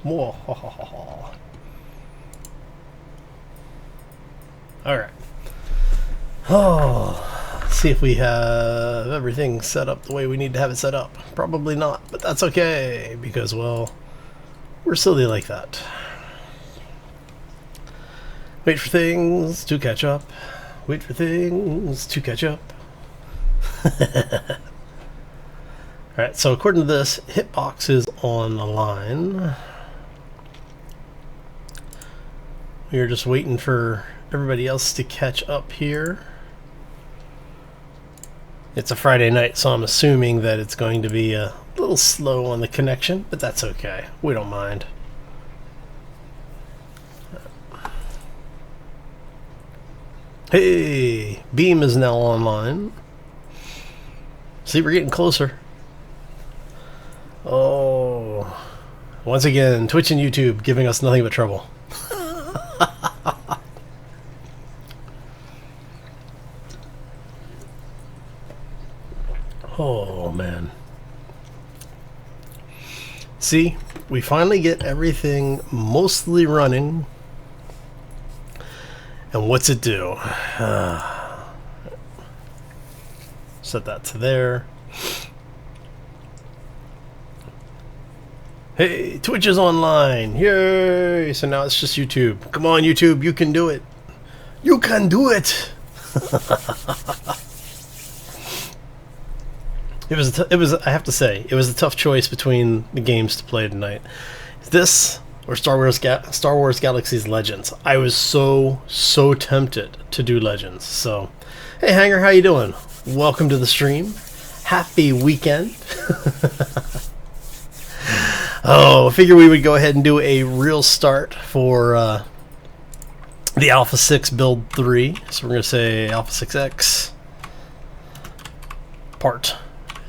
More. Alright. Oh, see if we have everything set up the way we need to have it set up. Probably not, but that's okay, because, well, we're silly like that. Wait for things to catch up. Wait for things to catch up. Alright, so according to this, Hitbox is on the line. We are just waiting for everybody else to catch up here. It's a Friday night, so I'm assuming that it's going to be a little slow on the connection, but that's okay. We don't mind. Hey, Beam is now online. See, we're getting closer. Oh, once again, Twitch and YouTube giving us nothing but trouble. Oh, man. See, we finally get everything mostly running. And what's it do? Set that to there. Hey, Twitch is online. Yay! So now it's just YouTube. Come on, YouTube, you can do it. You can do it. It was. I have to say, it was a tough choice between the games to play tonight. This or Star Wars Galaxy's Legends. I was so tempted to do Legends. So, hey Hanger, how you doing? Welcome to the stream. Happy weekend. Oh, I figured we would go ahead and do a real start for the Alpha 6 build 3. So we're going to say Alpha 6.x part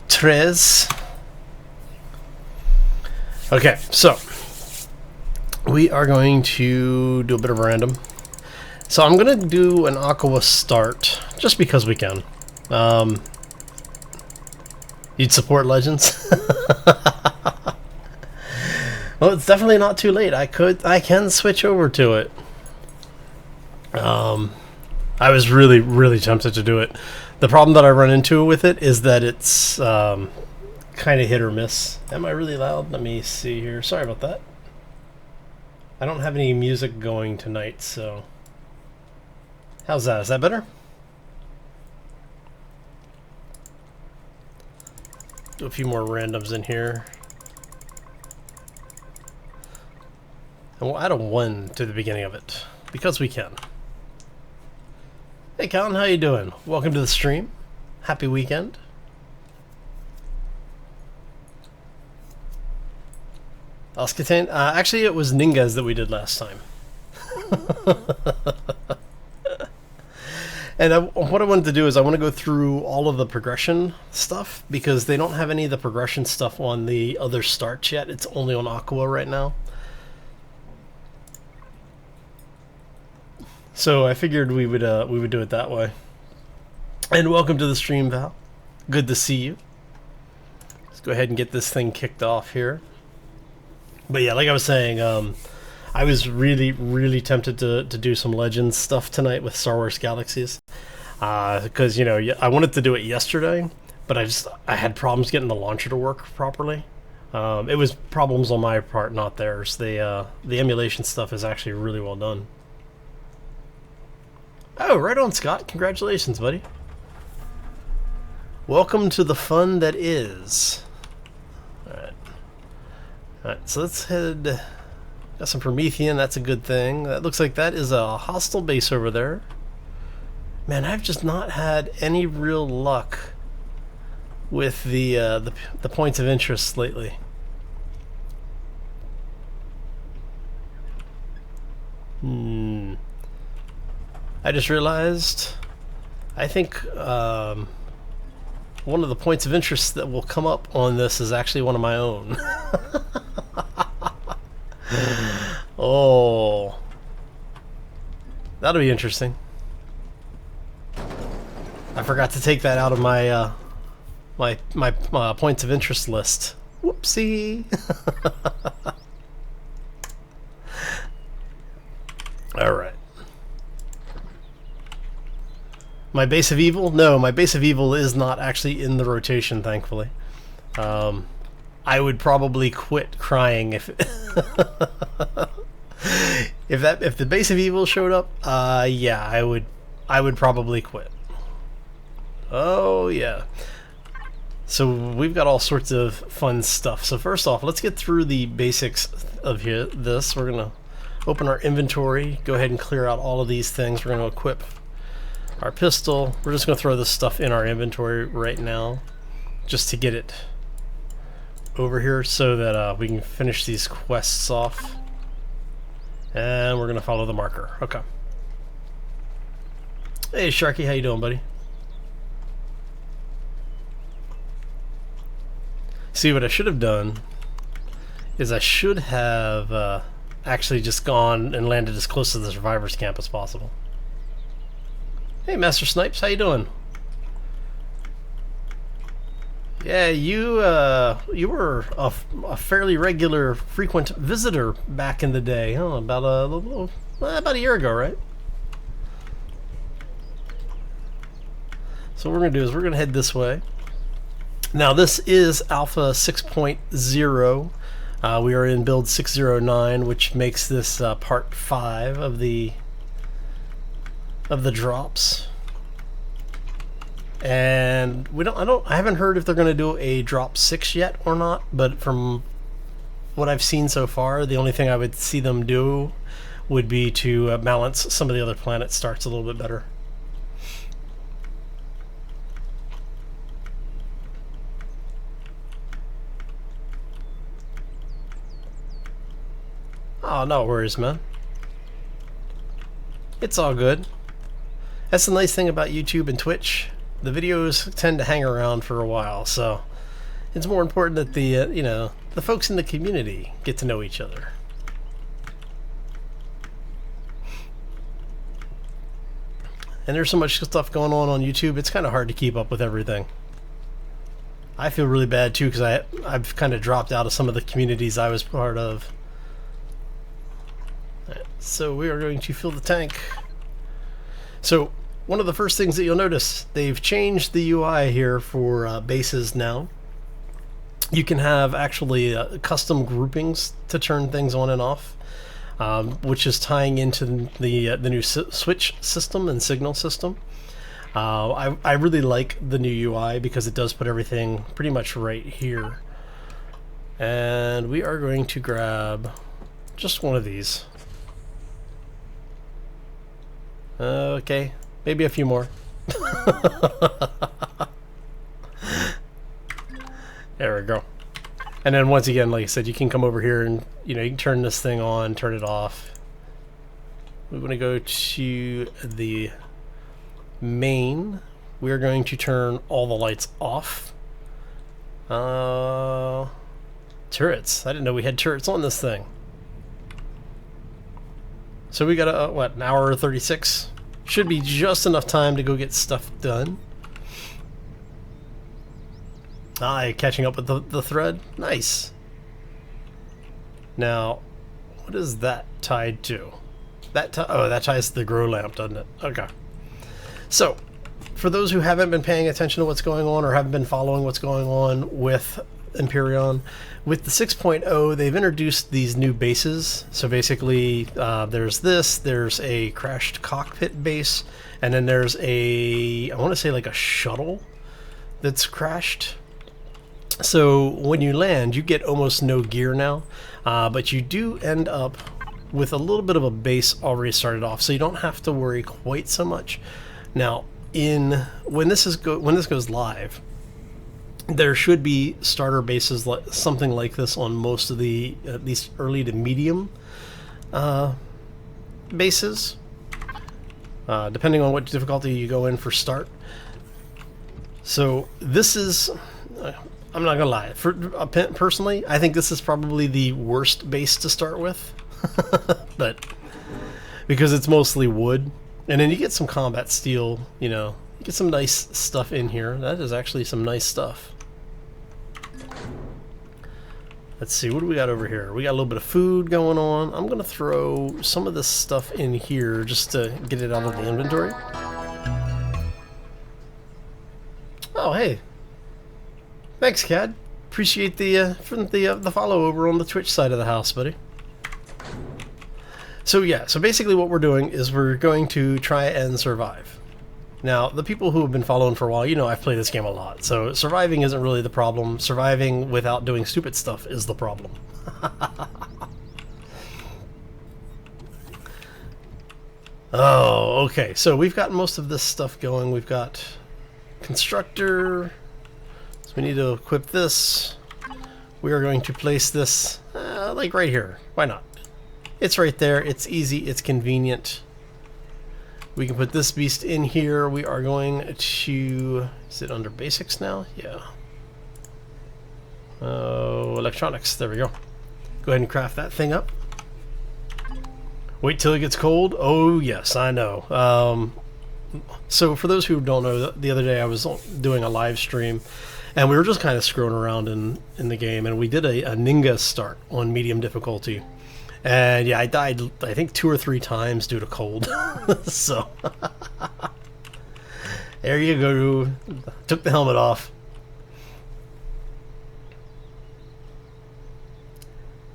3. Okay, so we are going to do a bit of random. So I'm going to do an Aqua start just because we can. You'd support Legends? Well, it's definitely not too late. I can switch over to it. I was really tempted to do it. The problem that I run into with it is that it's kind of hit or miss. Am I really loud? Let me see here. Sorry about that. I don't have any music going tonight, so... How's that? Is that better? Do a few more randoms in here. And we'll add a 1 to the beginning of it, because we can. Hey Colin, how you doing? Welcome to the stream. Happy weekend. Alcatain? Actually, it was Ningas that we did last time. And what I wanted to do is I want to go through all of the progression stuff, because they don't have any of the progression stuff on the other starts yet. It's only on Aqua right now. So I figured we would do it that way. And welcome to the stream, Val. Good to see you. Let's go ahead and get this thing kicked off here. But yeah, like I was saying, I was really tempted to do some Legends stuff tonight with Star Wars Galaxies, because you know I wanted to do it yesterday, but I had problems getting the launcher to work properly. It was problems on my part, not theirs. The emulation stuff is actually really well done. Oh, right on, Scott. Congratulations, buddy. Welcome to the fun that is. Alright, so let's head... Got some Promethean, that's a good thing. That looks like that is a hostile base over there. Man, I've just not had any real luck with the points of interest lately. I just realized, I think one of the points of interest that will come up on this is actually one of my own. Oh, that'll be interesting. I forgot to take that out of my my points of interest list. Whoopsie. My base of evil? No, my base of evil is not actually in the rotation, thankfully. I would probably quit crying if if the base of evil showed up. Yeah, I would probably quit. Oh yeah. So we've got all sorts of fun stuff. So first off, let's get through the basics of this. We're gonna open our inventory, go ahead and clear out all of these things. We're gonna equip our pistol. We're just gonna throw this stuff in our inventory right now, just to get it over here so that we can finish these quests off. And we're gonna follow the marker. Okay. Hey Sharky, how you doing, buddy? See, what I should have done is I should have actually just gone and landed as close to the survivors camp as possible. Hey Master Snipes, how you doing? Yeah, you were a fairly regular, frequent visitor back in the day, huh? About a year ago, right? So what we're gonna do is we're gonna head this way. Now this is Alpha 6.0. We are in build 609, which makes this part 5 of the drops. And I haven't heard if they're going to do a drop 6 yet or not, but from what I've seen so far, the only thing I would see them do would be to balance some of the other planet starts a little bit better. Oh, no worries, man. It's all good. That's the nice thing about YouTube and Twitch. The videos tend to hang around for a while, so it's more important that the you know, the folks in the community get to know each other. And there's so much stuff going on YouTube, it's kind of hard to keep up with everything. I feel really bad too because I've kind of dropped out of some of the communities I was part of. So we are going to fill the tank. So one of the first things that you'll notice, they've changed the UI here for bases now. You can have actually custom groupings to turn things on and off, which is tying into the new switch system and signal system. I really like the new UI because it does put everything pretty much right here. And we are going to grab just one of these. Okay, maybe a few more. There we go. And then once again, like I said, you can come over here and you can turn this thing on, turn it off. We want to go to the main. We are going to turn all the lights off. Turrets. I didn't know we had turrets on this thing. So we got a, what, an hour 36? Should be just enough time to go get stuff done. Catching up with the thread. Nice. Now, what is that tied to? That ties to the grow lamp, doesn't it? Okay. So, for those who haven't been paying attention to what's going on or haven't been following what's going on with Empyrion, with the 6.0 they've introduced these new bases. So basically there's a crashed cockpit base, and then there's I want to say like a shuttle that's crashed. So when you land, you get almost no gear now, but you do end up with a little bit of a base already started off, so you don't have to worry quite so much. Now when this goes live, there should be starter bases something like this on most of the at least early to medium bases, depending on what difficulty you go in for start. So this is, I'm not gonna lie, personally I think this is probably the worst base to start with. But because it's mostly wood, and then you get some combat steel, you get some nice stuff in here. That is actually some nice stuff. Let's see, what do we got over here? We got a little bit of food going on. I'm gonna throw some of this stuff in here just to get it out of the inventory. Oh, hey. Thanks, Cad. Appreciate the follow over on the Twitch side of the house, buddy. So yeah, so basically what we're doing is we're going to try and survive. Now, the people who have been following for a while, you know I've played this game a lot, so surviving isn't really the problem. Surviving without doing stupid stuff is the problem. Oh, okay, so we've got most of this stuff going. We've got constructor, so we need to equip this. We are going to place this, like right here. Why not? It's right there, it's easy, it's convenient. We can put this beast in here. We are going to... Is it under basics now? Yeah. Oh, electronics. There we go. Go ahead and craft that thing up. Wait till it gets cold? Oh, yes, I know. So for those who don't know, the other day I was doing a live stream, and we were just kind of screwing around in the game, and we did a Ninja start on medium difficulty. And yeah, I died, I think 2 or 3 times due to cold. So, there you go. Took the helmet off.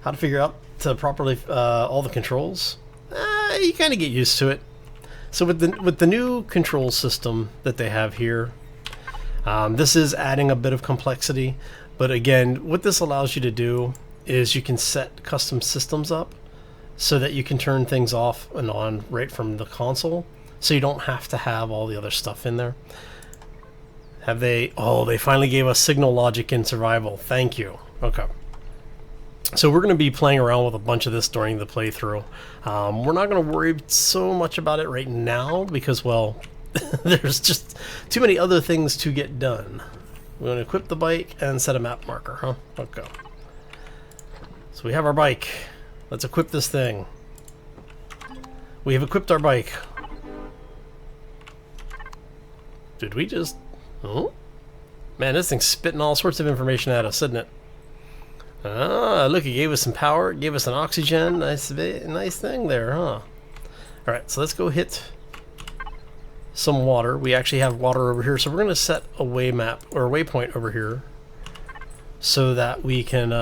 How to figure out to properly all the controls? You kind of get used to it. So with the new control system that they have here, this is adding a bit of complexity. But again, what this allows you to do is you can set custom systems up so that you can turn things off and on right from the console, so you don't have to have all the other stuff in there. Have they... Oh, they finally gave us signal logic in survival. Thank you. Okay. So we're going to be playing around with a bunch of this during the playthrough. We're not going to worry so much about it right now because, well, there's just too many other things to get done. We're going to equip the bike and set a map marker, huh? Okay. So we have our bike. Let's equip this thing. We have equipped our bike. Did we just... Oh? Man, this thing's spitting all sorts of information at us, isn't it? Ah, look, it gave us some power. It gave us an oxygen. Nice thing there, huh? Alright, so let's go hit some water. We actually have water over here, so we're going to set a waypoint over here so that we can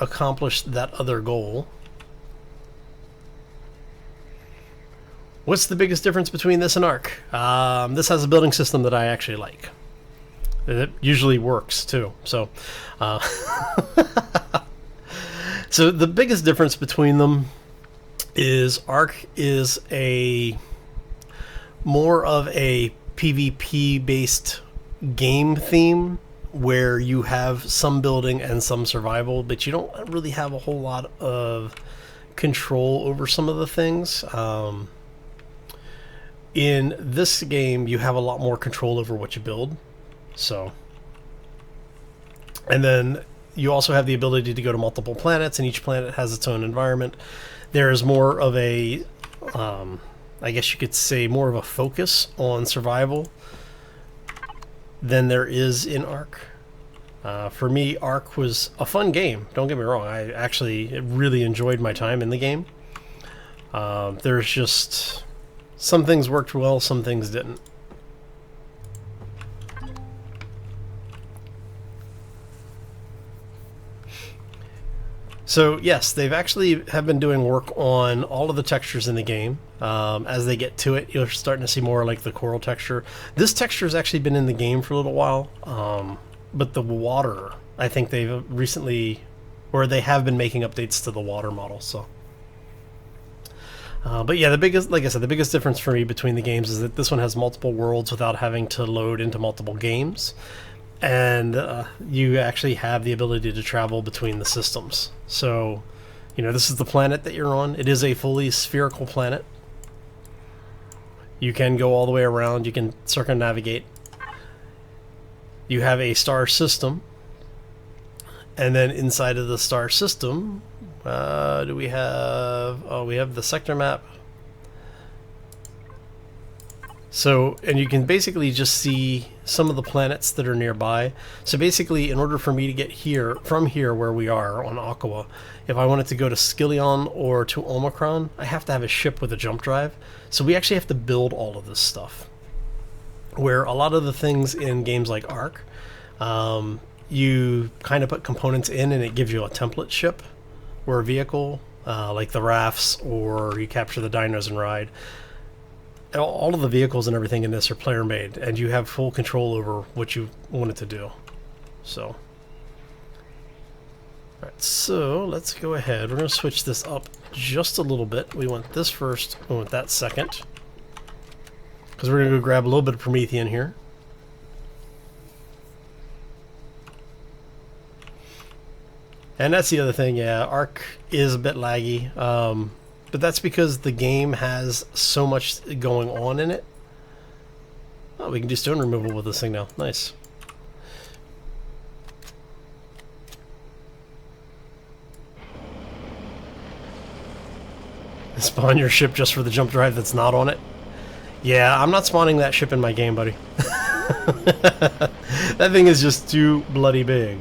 accomplish that other goal. What's the biggest difference between this and Ark? This has a building system that I actually like. It usually works too. So, so the biggest difference between them is Ark is more of a PvP based game theme where you have some building and some survival, but you don't really have a whole lot of control over some of the things. In this game, you have a lot more control over what you build. So, and then you also have the ability to go to multiple planets, and each planet has its own environment. There is more of a, I guess you could say, more of a focus on survival than there is in Ark. For me, Ark was a fun game. Don't get me wrong. I actually really enjoyed my time in the game. There's just some things worked well, some things didn't. So yes, they've actually have been doing work on all of the textures in the game. As they get to it, you're starting to see more like the coral texture. This texture has actually been in the game for a little while, but the water, I think they've recently, or they have been making updates to the water model. So, but yeah, the biggest, like I said, the biggest difference for me between the games is that this one has multiple worlds without having to load into multiple games. And you actually have the ability to travel between the systems. So, you know, this is the planet that you're on. It is a fully spherical planet. You can go all the way around. You can circumnavigate. You have a star system. And then inside of the star system, do we have... Oh, we have the sector map. So, and you can basically just see some of the planets that are nearby. So basically, in order for me to get here, from here where we are on Aqua, if I wanted to go to Skyllion or to Omicron, I have to have a ship with a jump drive. So we actually have to build all of this stuff. where a lot of the things in games like Ark, you kind of put components in and it gives you a template ship or a vehicle, like the rafts, or you capture the dinos and ride. All of the vehicles and everything in this are player made, and you have full control over what you want it to do. So, alright, so let's go ahead. We're going to switch this up just a little bit. We want this first, we want that second, because we're going to go grab a little bit of Promethean here. And that's the other thing, yeah, Ark is a bit laggy, but that's because the game has so much going on in it. Oh, we can do stone removal with this thing now. Nice. Spawn your ship just for the jump drive that's not on it? Yeah, I'm not spawning that ship in my game, buddy. That thing is just too bloody big.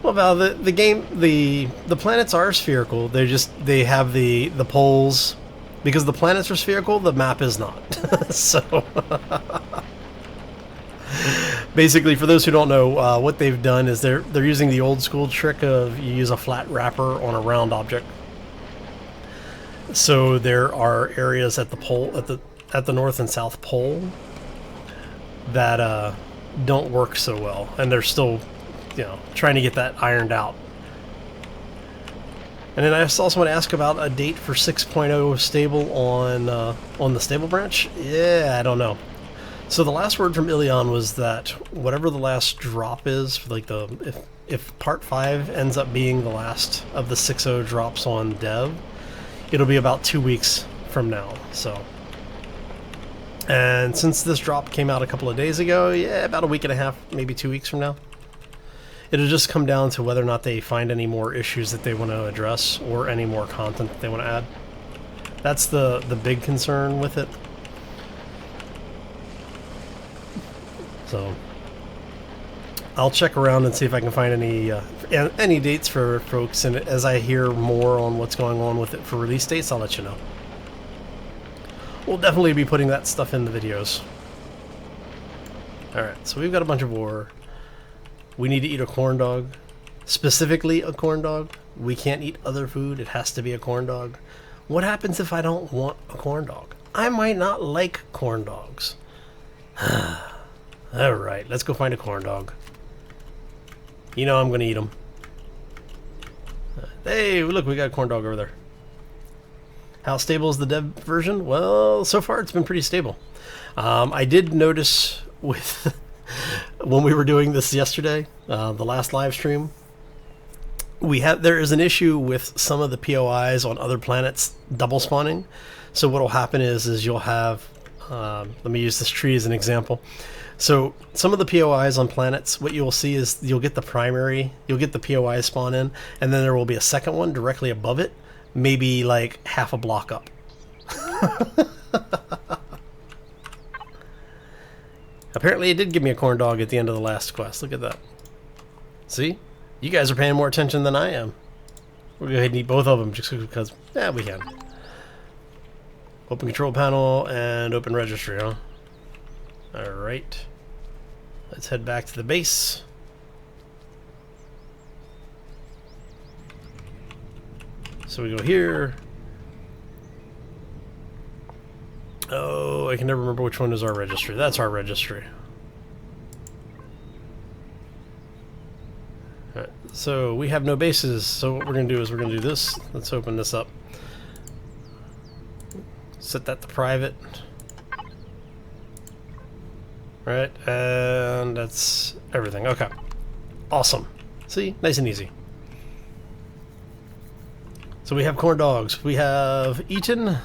Well, Val, the game, the planets are spherical. They have the poles. Because the planets are spherical, the map is not. So, basically, for those who don't know, what they've done is they're using the old school trick of you use a flat wrapper on a round object. So there are areas at the pole, at the north and south pole, that don't work so well, and they're still, you know, trying to get that ironed out. And then I also want to ask about a date for 6.0 stable on the stable branch. Yeah, I don't know. So the last word from Ilion was that whatever the last drop is, for like if part 5 ends up being the last of the 6.0 drops on dev, it'll be about 2 weeks from now. So, and since this drop came out a couple of days ago, yeah, about a week and a half, maybe 2 weeks from now. It'll just come down to whether or not they find any more issues that they want to address or any more content that they want to add. That's the big concern with it. So I'll check around and see if I can find any dates for folks, and as I hear more on what's going on with it for release dates, I'll let you know. We'll definitely be putting that stuff in the videos. Alright, so we've got a bunch of ore. We need to eat a corn dog. Specifically a corn dog. We can't eat other food. It has to be a corn dog. What happens if I don't want a corn dog? I might not like corn dogs. Alright, let's go find a corn dog. You know I'm going to eat them. Hey, look, we got a corn dog over there. How stable is the dev version? Well, so far it's been pretty stable. I did notice with... when we were doing this yesterday, the last live stream, there is an issue with some of the POIs on other planets double spawning. So what will happen is you'll have, let me use this tree as an example. So some of the POIs on planets, what you will see is you'll get the POI spawn in, and then there will be a second one directly above it, maybe like half a block up. Apparently it did give me a corn dog at the end of the last quest. Look at that. See? You guys are paying more attention than I am. We'll go ahead and eat both of them just because, yeah, we can. Open control panel and open registry, huh? Alright. Let's head back to the base. So we go here. Oh, I can never remember which one is our registry. That's our registry. Alright, so we have no bases, so what we're going to do is we're going to do this. Let's open this up. Set that to private. Alright, and that's everything. Okay. Awesome. See? Nice and easy. So we have corn dogs. We have eaten.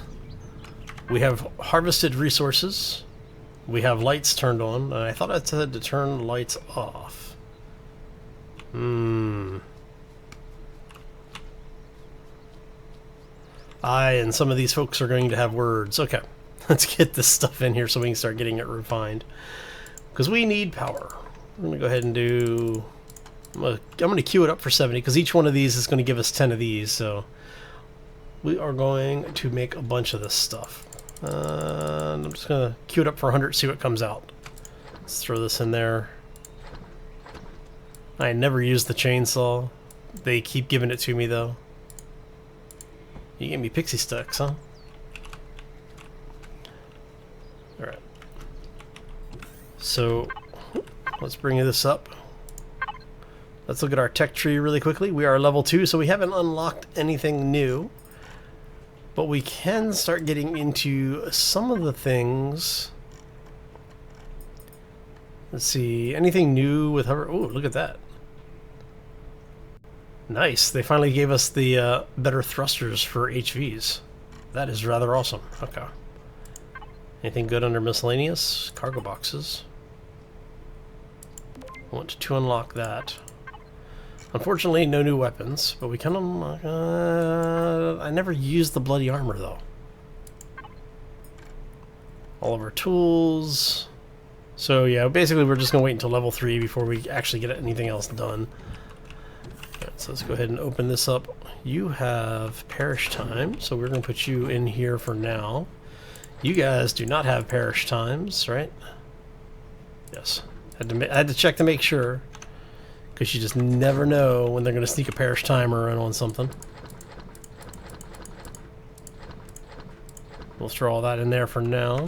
We have harvested resources. We have lights turned on. I thought I said to turn lights off. And some of these folks are going to have words. Okay, let's get this stuff in here so we can start getting it refined. Because we need power. I'm going to go ahead and do... I'm going to queue it up for 70, because each one of these is going to give us 10 of these, so... we are going to make a bunch of this stuff. I'm just gonna queue it up for 100, see what comes out. Let's throw this in there. I never used the chainsaw. They keep giving it to me though. You gave me pixie sticks, huh? Alright. So, let's bring this up. Let's look at our tech tree really quickly. We are level 2, so we haven't unlocked anything new. But we can start getting into some of the things. Let's see, anything new with hover? Oh, look at that. Nice, they finally gave us the better thrusters for HVs. That is rather awesome. Okay. Anything good under miscellaneous? Cargo boxes. I want to unlock that. Unfortunately, no new weapons, but we can unlock... I never used the bloody armor, though. All of our tools. So, yeah, basically we're just going to wait until level 3 before we actually get anything else done. Right, so let's go ahead and open this up. You have perish time, so we're going to put you in here for now. You guys do not have perish times, right? Yes. I had to check to make sure. Because you just never know when they're going to sneak a perish timer in on something. We'll throw all that in there for now.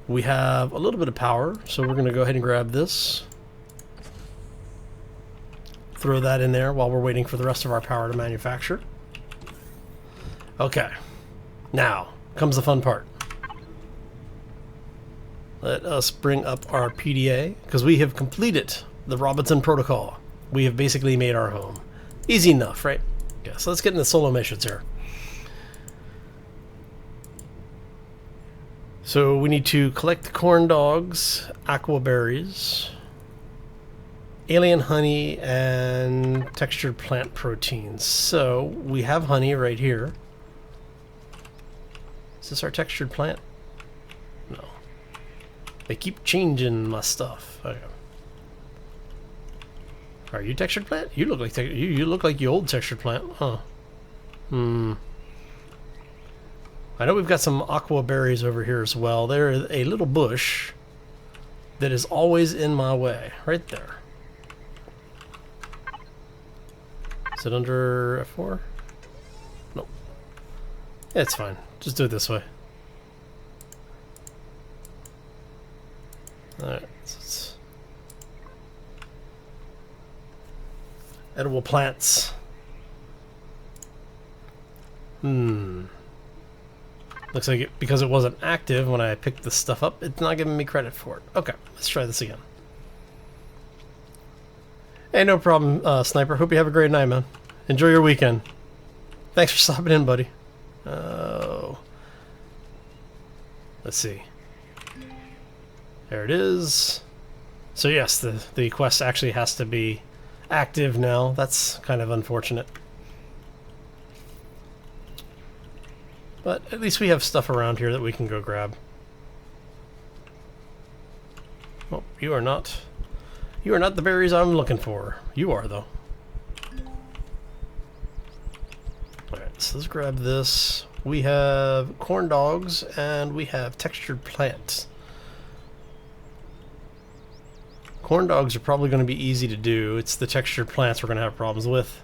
We have a little bit of power, so we're going to go ahead and grab this. Throw that in there while we're waiting for the rest of our power to manufacture. Okay. Now comes the fun part. Let us bring up our PDA, because we have completed the Robinson Protocol. We have basically made our home. Easy enough, right? Yeah, so let's get into solo missions here. So we need to collect corn dogs, aqua berries, alien honey, and textured plant proteins. So we have honey right here. Is this our textured plant? No. They keep changing my stuff. Okay. Are you textured plant? You look like you look like the old textured plant, huh? Hmm. I know we've got some aqua berries over here as well. There is a little bush that is always in my way, right there. Is it under F4? Nope. Yeah, it's fine. Just do it this way. Alright, so edible plants. Looks like it, because it wasn't active when I picked this stuff up, it's not giving me credit for it. Okay, let's try this again. Hey, no problem, Sniper. Hope you have a great night, man. Enjoy your weekend. Thanks for stopping in, buddy. Oh. Let's see. There it is. So yes, the quest actually has to be active now. That's kind of unfortunate. But at least we have stuff around here that we can go grab. Oh, you are not the berries I'm looking for. You are, though. Alright, so let's grab this. We have corn dogs and we have textured plants. Corn dogs are probably going to be easy to do. It's the textured plants we're going to have problems with.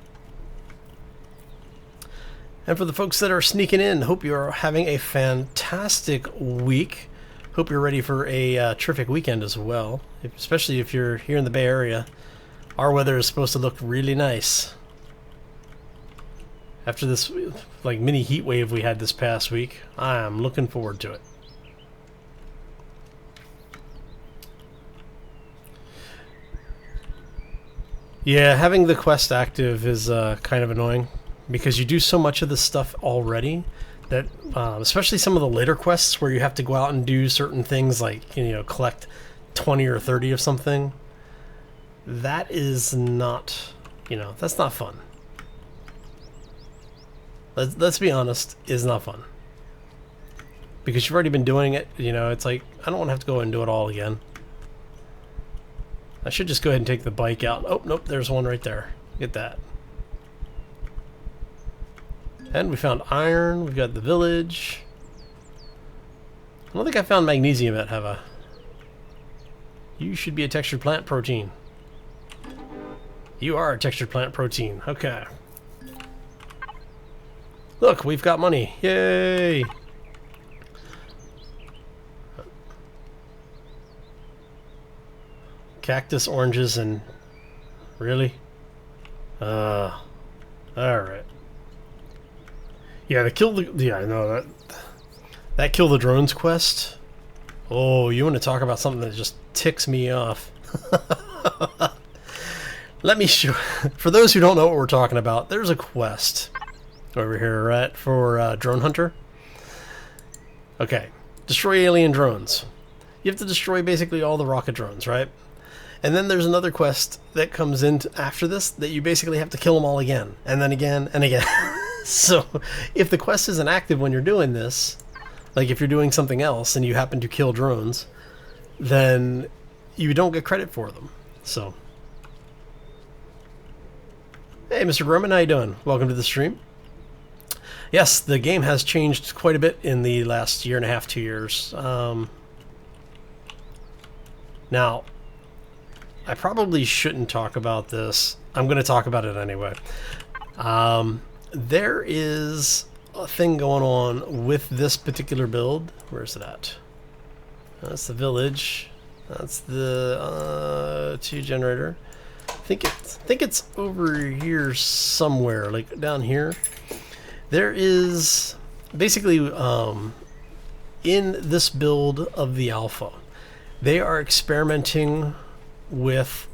And for the folks that are sneaking in, hope you're having a fantastic week. Hope you're ready for a terrific weekend as well, especially if you're here in the Bay Area. Our weather is supposed to look really nice. After this like mini heat wave we had this past week, I am looking forward to it. Yeah, having the quest active is kind of annoying, because you do so much of this stuff already that, especially some of the later quests where you have to go out and do certain things like, you know, collect 20 or 30 of something, that is not, you know, that's not fun. Let's be honest, it's not fun. Because you've already been doing it, you know, it's like, I don't want to have to go and do it all again. I should just go ahead and take the bike out. Oh, nope, there's one right there. Get that. And we found iron. We've got the village. I don't think I found magnesium yet, have I? You should be a textured plant protein. You are a textured plant protein. Okay. Look, we've got money. Yay! Cactus, oranges, and... Really? Alright. Yeah, the kill the... Yeah, I know that kill the drones quest. Oh, you want to talk about something that just ticks me off. Let me show... For those who don't know what we're talking about, there's a quest over here, right? For Drone Hunter. Okay. Destroy alien drones. You have to destroy basically all the rocket drones, right? And then there's another quest that comes in after this that you basically have to kill them all again. And then again and again. So if the quest isn't active when you're doing this, like if you're doing something else and you happen to kill drones, then you don't get credit for them. So, hey, Mr. Groman, how you doing? Welcome to the stream. Yes, the game has changed quite a bit in the last year and a half, 2 years. Now, I probably shouldn't talk about this. I'm going to talk about it anyway. There is a thing going on with this particular build. Where's it at? That's the village. That's the 2 generator. I think it's over here somewhere, like down here. There is basically in this build of the alpha, they are experimenting with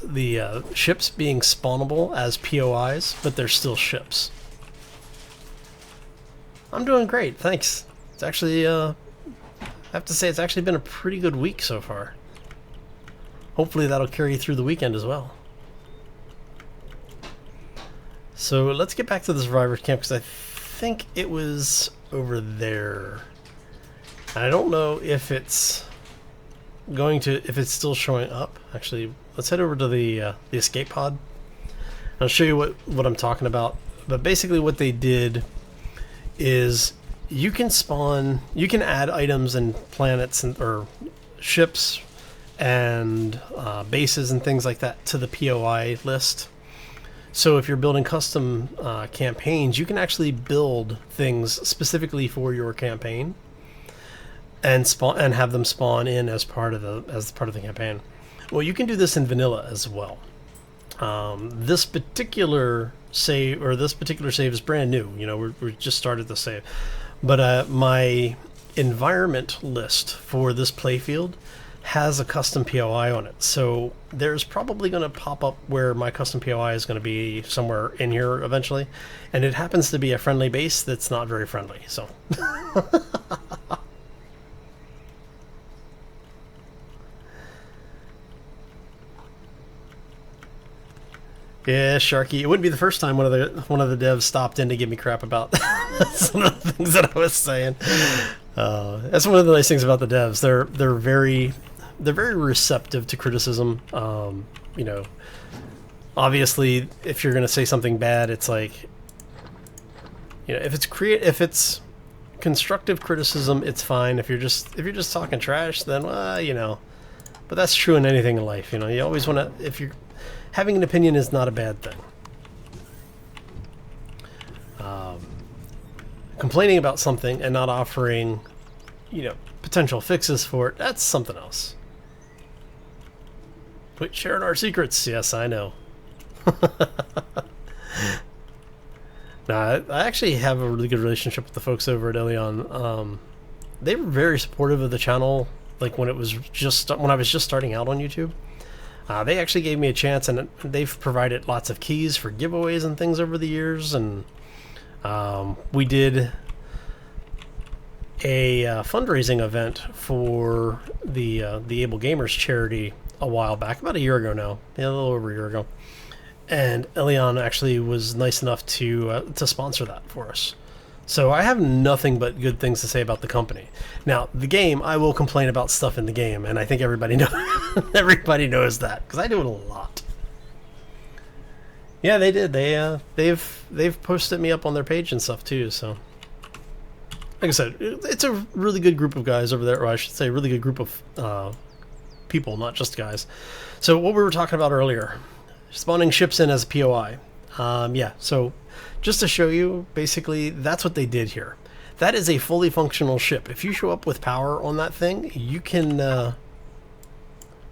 the ships being spawnable as POIs, but they're still ships. I'm doing great, thanks. It's actually, I have to say, it's actually been a pretty good week so far. Hopefully that'll carry you through the weekend as well. So let's get back to the survivors camp, because I think it was over there. I don't know if it's if it's still showing up. Actually, let's head over to the escape pod. I'll show you what I'm talking about. But basically what they did is you can add items and planets or ships and bases and things like that to the POI list. So if you're building custom campaigns, you can actually build things specifically for your campaign and have them spawn in as part of the campaign. Well, you can do this in vanilla as well. This particular save is brand new. You know, we just started the save, but my environment list for this playfield has a custom POI on it. So there's probably going to pop up where my custom POI is going to be somewhere in here eventually, and it happens to be a friendly base that's not very friendly. So. Yeah, Sharky. It wouldn't be the first time one of the devs stopped in to give me crap about some of the things that I was saying. That's one of the nice things about the devs. They're very receptive to criticism. You know, obviously, if you're going to say something bad, it's like, you know, if it's constructive criticism, it's fine. If you're just talking trash, then well, you know. But that's true in anything in life. You know, you always want to having an opinion is not a bad thing. Complaining about something and not offering, you know, potential fixes for it, that's something else. Quit sharing our secrets. Yes, I know. Nah, I actually have a really good relationship with the folks over at Empyrion. They were very supportive of the channel, like when I was just starting out on YouTube. They actually gave me a chance, and they've provided lots of keys for giveaways and things over the years. And we did a fundraising event for the Ablegamers charity a while back, about a year ago now, a little over a year ago. And Empyrion actually was nice enough to sponsor that for us. So I have nothing but good things to say about the company. Now, the game, I will complain about stuff in the game, and I think everybody knows that, because I do it a lot. Yeah, they did. They've posted me up on their page and stuff too. So like I said, it's a really good group of guys over there, or I should say a really good group of people, not just guys. So what we were talking about earlier, spawning ships in as a POI. Yeah, so just to show you, basically, that's what they did here. That is a fully functional ship. If you show up with power on that thing, you can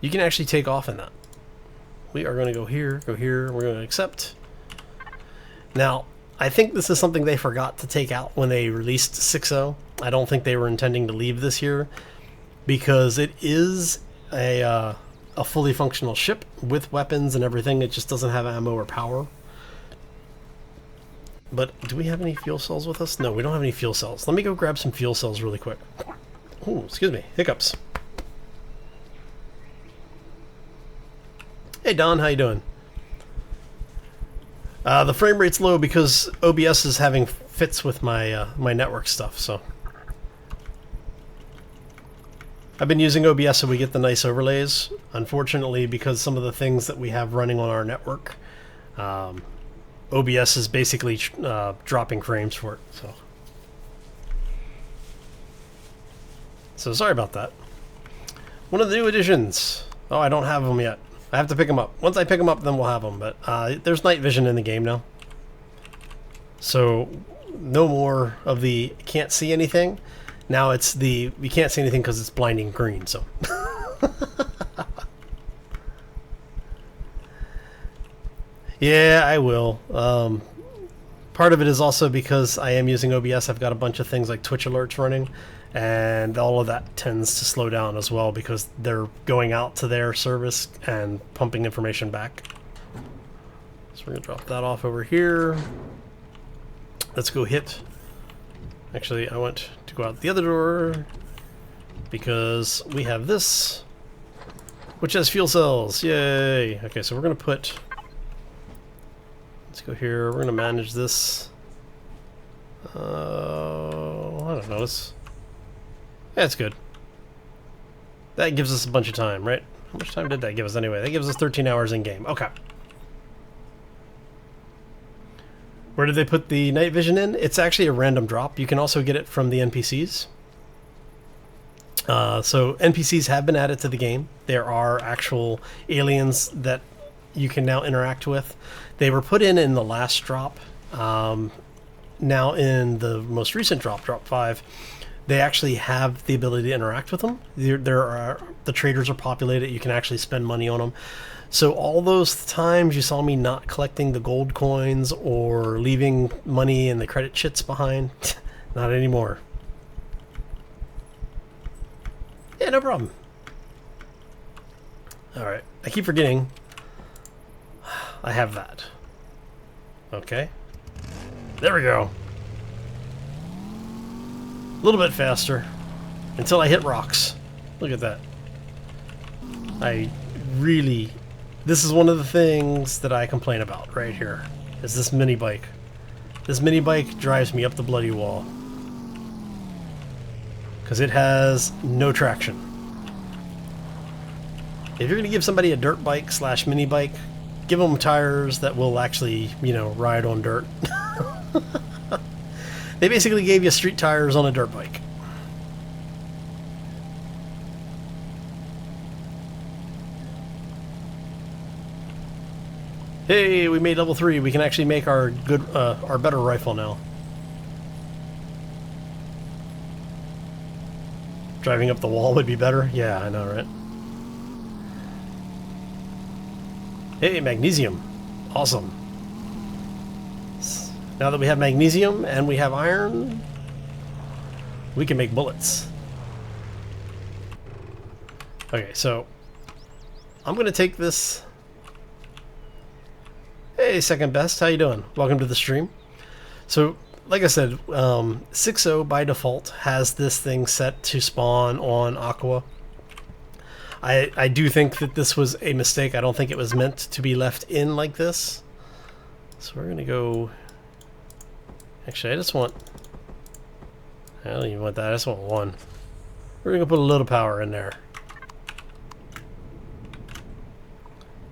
actually take off in that. We are going to go here, we're going to accept. Now, I think this is something they forgot to take out when they released 6.0. I don't think they were intending to leave this here, because it is a fully functional ship with weapons and everything. It just doesn't have ammo or power. But do we have any fuel cells with us? No, we don't have any fuel cells. Let me go grab some fuel cells really quick. Ooh, excuse me, hiccups. Hey Don, how you doing? The frame rate's low because OBS is having fits with my my network stuff, so I've been using OBS so we get the nice overlays. Unfortunately, because some of the things that we have running on our network, OBS is basically dropping frames for it. So sorry about that. One of the new additions. Oh, I don't have them yet. I have to pick them up. Once I pick them up, then we'll have them. But there's night vision in the game now. So no more of the can't see anything. Now it's the we can't see anything because it's blinding green. So yeah, I will. Part of it is also because I am using OBS. I've got a bunch of things like Twitch alerts running, and all of that tends to slow down as well because they're going out to their service and pumping information back. So we're going to drop that off over here. Let's go hit. Actually, I want to go out the other door because we have this, which has fuel cells. Yay! Okay, so we're going to put... Let's go here. We're going to manage this. I don't know. That's good. That gives us a bunch of time, right? How much time did that give us anyway? That gives us 13 hours in game. Okay. Where did they put the night vision in? It's actually a random drop. You can also get it from the NPCs. So NPCs have been added to the game. There are actual aliens that you can now interact with. They were put in the last drop. Now in the most recent drop, drop 5, they actually have the ability to interact with them. The traders are populated. You can actually spend money on them. So all those times you saw me not collecting the gold coins or leaving money in the credit chits behind, not anymore. Yeah, no problem. Alright, I keep forgetting I have that. Okay. There we go. A little bit faster until I hit rocks. Look at that. This is one of the things that I complain about right here, is this mini bike. This mini bike drives me up the bloody wall because it has no traction. If you're going to give somebody a dirt bike / mini bike, give them tires that will actually, ride on dirt. They basically gave you street tires on a dirt bike. Hey, we made level 3. We can actually make our better rifle now. Driving up the wall would be better? Yeah, I know, right? Hey, magnesium. Awesome. Now that we have magnesium and we have iron, we can make bullets. Okay, so I'm going to take this... Hey, second best, how you doing? Welcome to the stream. So, like I said, 6.0 by default has this thing set to spawn on Aqua. I do think that this was a mistake. I don't think it was meant to be left in like this. So we're gonna go... Actually, I don't even want that, I just want one. We're gonna put a little power in there.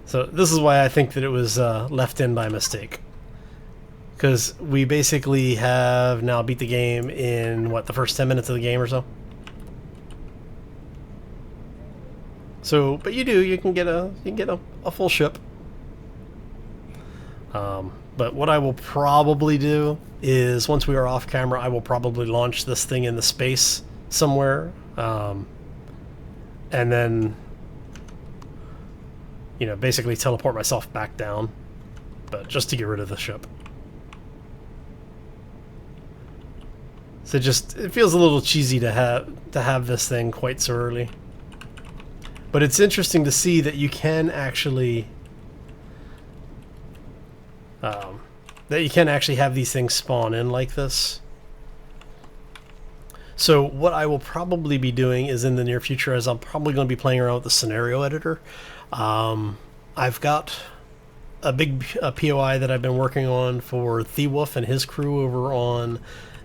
So this is why I think that it was left in by mistake. Because we basically have now beat the game in, what, the first 10 minutes of the game or so? So, but you can get a full ship. But what I will probably do is, once we are off camera, I will probably launch this thing into space somewhere. And then, you know, basically teleport myself back down. But just to get rid of the ship. So it feels a little cheesy to have this thing quite so early. But it's interesting to see that you can actually have these things spawn in like this. So what I will probably be doing is, in the near future, is I'm probably going to be playing around with the scenario editor. I've got a big POI that I've been working on for Thewolf and his crew over on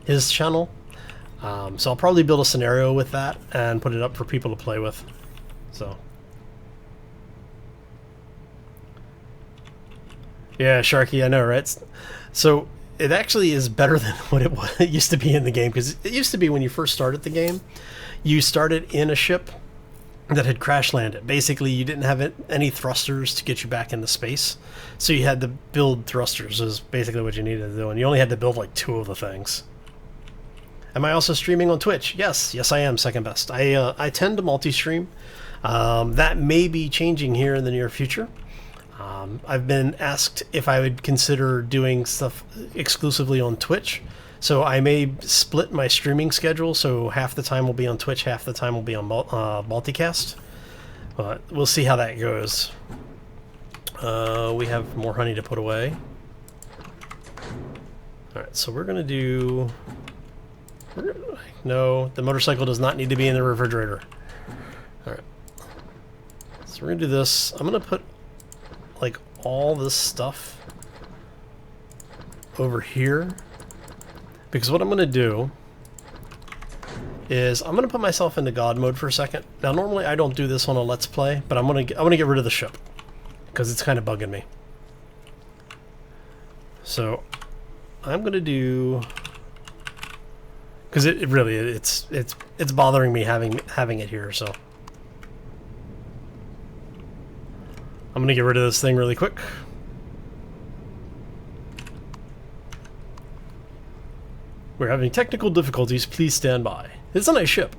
his channel. So I'll probably build a scenario with that and put it up for people to play with. So yeah, Sharky, I know, right? So it actually is better than what it used to be in the game, because it used to be, when you first started the game, you started in a ship that had crash landed. Basically, you didn't have any thrusters to get you back into space, so you had to build thrusters, is basically what you needed to do, and you only had to build like 2 of the things. Am I also streaming on Twitch? Yes I am, second best. I tend to multi-stream. That may be changing here in the near future. I've been asked if I would consider doing stuff exclusively on Twitch, so I may split my streaming schedule, so half the time will be on Twitch, half the time will be on Multicast. But we'll see how that goes. We have more honey to put away. Alright, so we're going to do... No, the motorcycle does not need to be in the refrigerator. Alright. So we're going to do this. I'm going to put like all this stuff over here, because what I'm going to do is I'm going to put myself into God mode for a second. Now normally I don't do this on a Let's Play, but I'm going to get rid of the ship because it's kind of bugging me. So I'm going to do, because it really it's bothering me having it here, so I'm going to get rid of this thing really quick. We're having technical difficulties. Please stand by. It's a nice ship.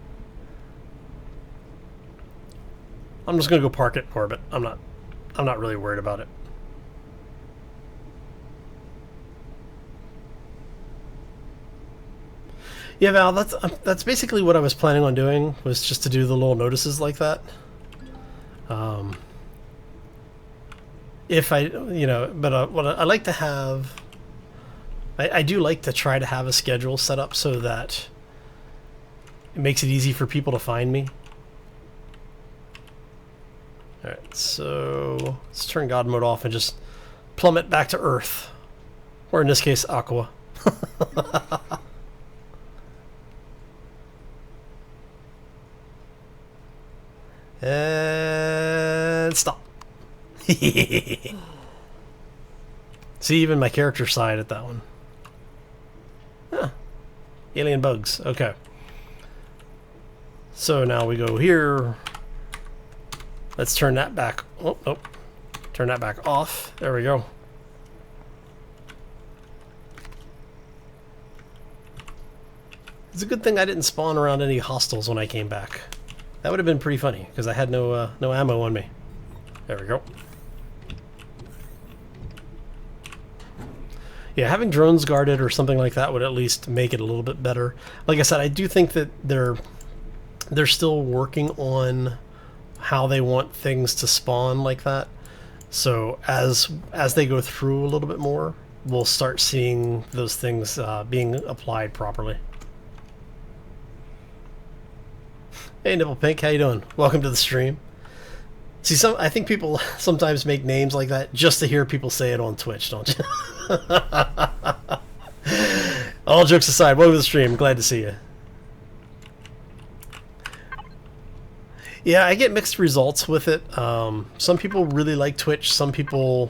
I'm just going to go park it in orbit. I'm not really worried about it. Yeah, Val, that's basically what I was planning on doing, was just to do the little notices like that. If I, you know, but what I like to have, I do like to try to have a schedule set up so that it makes it easy for people to find me. Alright, so let's turn God mode off and just plummet back to Earth. Or in this case, Aqua. And stop. See, even my character sighed at that one. Huh. Alien bugs. Okay. So now we go here. Let's turn that back. Oh, oh. Turn that back off. There we go. It's a good thing I didn't spawn around any hostiles when I came back. That would have been pretty funny, because I had no ammo on me. There we go. Yeah, having drones guarded or something like that would at least make it a little bit better. Like I said, I do think that they're still working on how they want things to spawn like that. So as they go through a little bit more, we'll start seeing those things being applied properly. Hey, Nipple Pink, how you doing? Welcome to the stream. See, I think people sometimes make names like that just to hear people say it on Twitch, don't you? All jokes aside, welcome to the stream. Glad to see you. Yeah, I get mixed results with it. Some people really like Twitch. Some people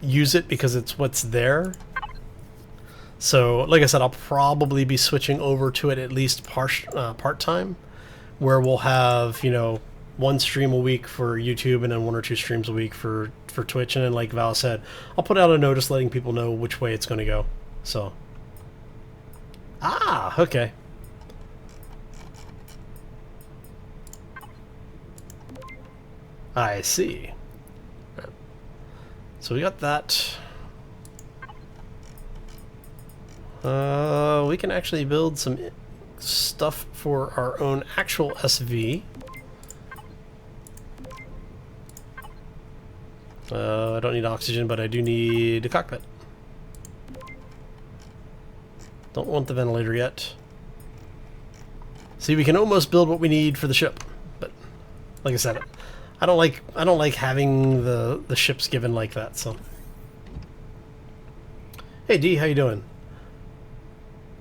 use it because it's what's there. So, like I said, I'll probably be switching over to it at least part-time, where we'll have, you know, 1 stream a week for YouTube and then 1 or 2 streams a week for Twitch. And then, like Val said, I'll put out a notice letting people know which way it's going to go. So, okay. I see. So we got that. We can actually build some stuff for our own actual SV. I don't need oxygen, but I do need a cockpit. Don't want the ventilator yet. See, we can almost build what we need for the ship, but like I said, I don't like having the ships given like that. So, hey D, how you doing?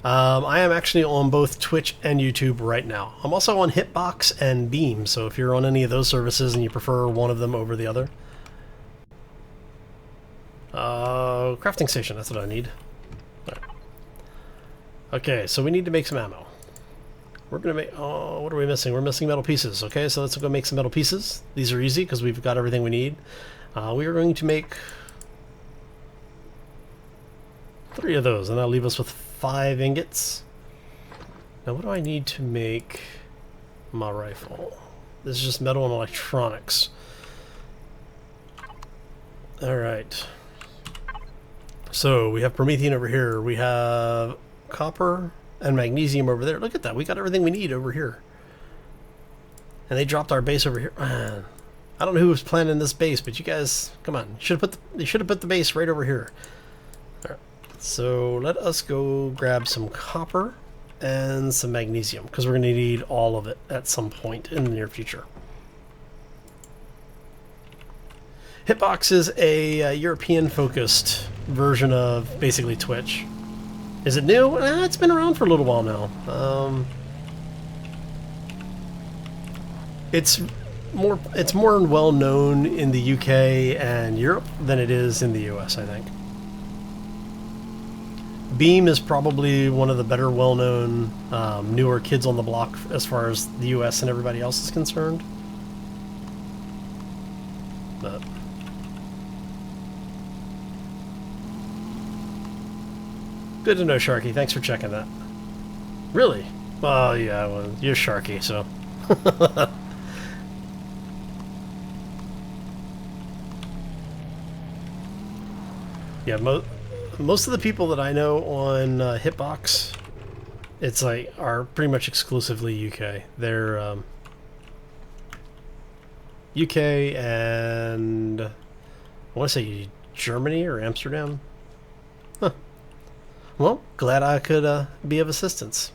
I am actually on both Twitch and YouTube right now. I'm also on Hitbox and Beam, so if you're on any of those services and you prefer one of them over the other. Crafting station, that's what I need. Right. Okay, so we need to make some ammo. We're gonna make, oh, what are we missing? We're missing metal pieces. Okay, so let's go make some metal pieces. These are easy because we've got everything we need. We are going to make 3 of those, and that'll leave us with 5 ingots. Now, what do I need to make my rifle? This is just metal and electronics. Alright. So, we have Promethean over here. We have copper and magnesium over there. Look at that. We got everything we need over here. And they dropped our base over here. Man, I don't know who was planning this base, but you guys, come on. You should have put the base right over here. All right. So let us go grab some copper and some magnesium, because we're going to need all of it at some point in the near future. Hitbox is a European-focused version of basically Twitch. Is it new? It's been around for a little while now. It's more well known in the UK and Europe than it is in the US, I think. Beam is probably one of the better well-known newer kids on the block as far as the US and everybody else is concerned. But good to know, Sharky. Thanks for checking that. Really? Well, yeah, well, you're Sharky, so. Yeah, most of the people that I know on Hitbox, it's like, are pretty much exclusively UK. They're UK and I want to say Germany or Amsterdam. Huh. Well, glad I could be of assistance.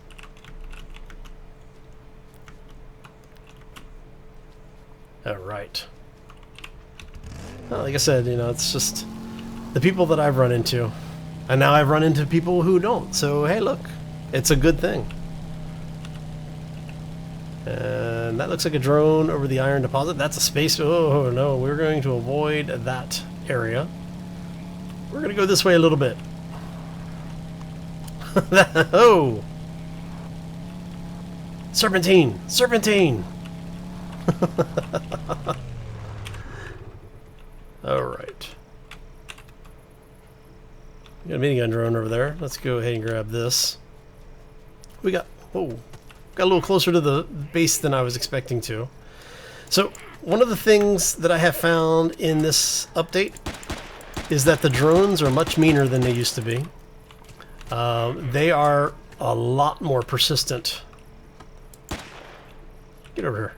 All right. Well, like I said, you know, it's just the people that I've run into. And now I've run into people who don't. So, hey, look, it's a good thing. And that looks like a drone over the iron deposit. That's a space. Oh, no, we're going to avoid that area. We're going to go this way a little bit. Oh! Serpentine! Serpentine! Alright. We got a minigun drone over there. Let's go ahead and grab this. We got... Whoa. Got a little closer to the base than I was expecting to. So, one of the things that I have found in this update is that the drones are much meaner than they used to be. They are a lot more persistent. Get over here.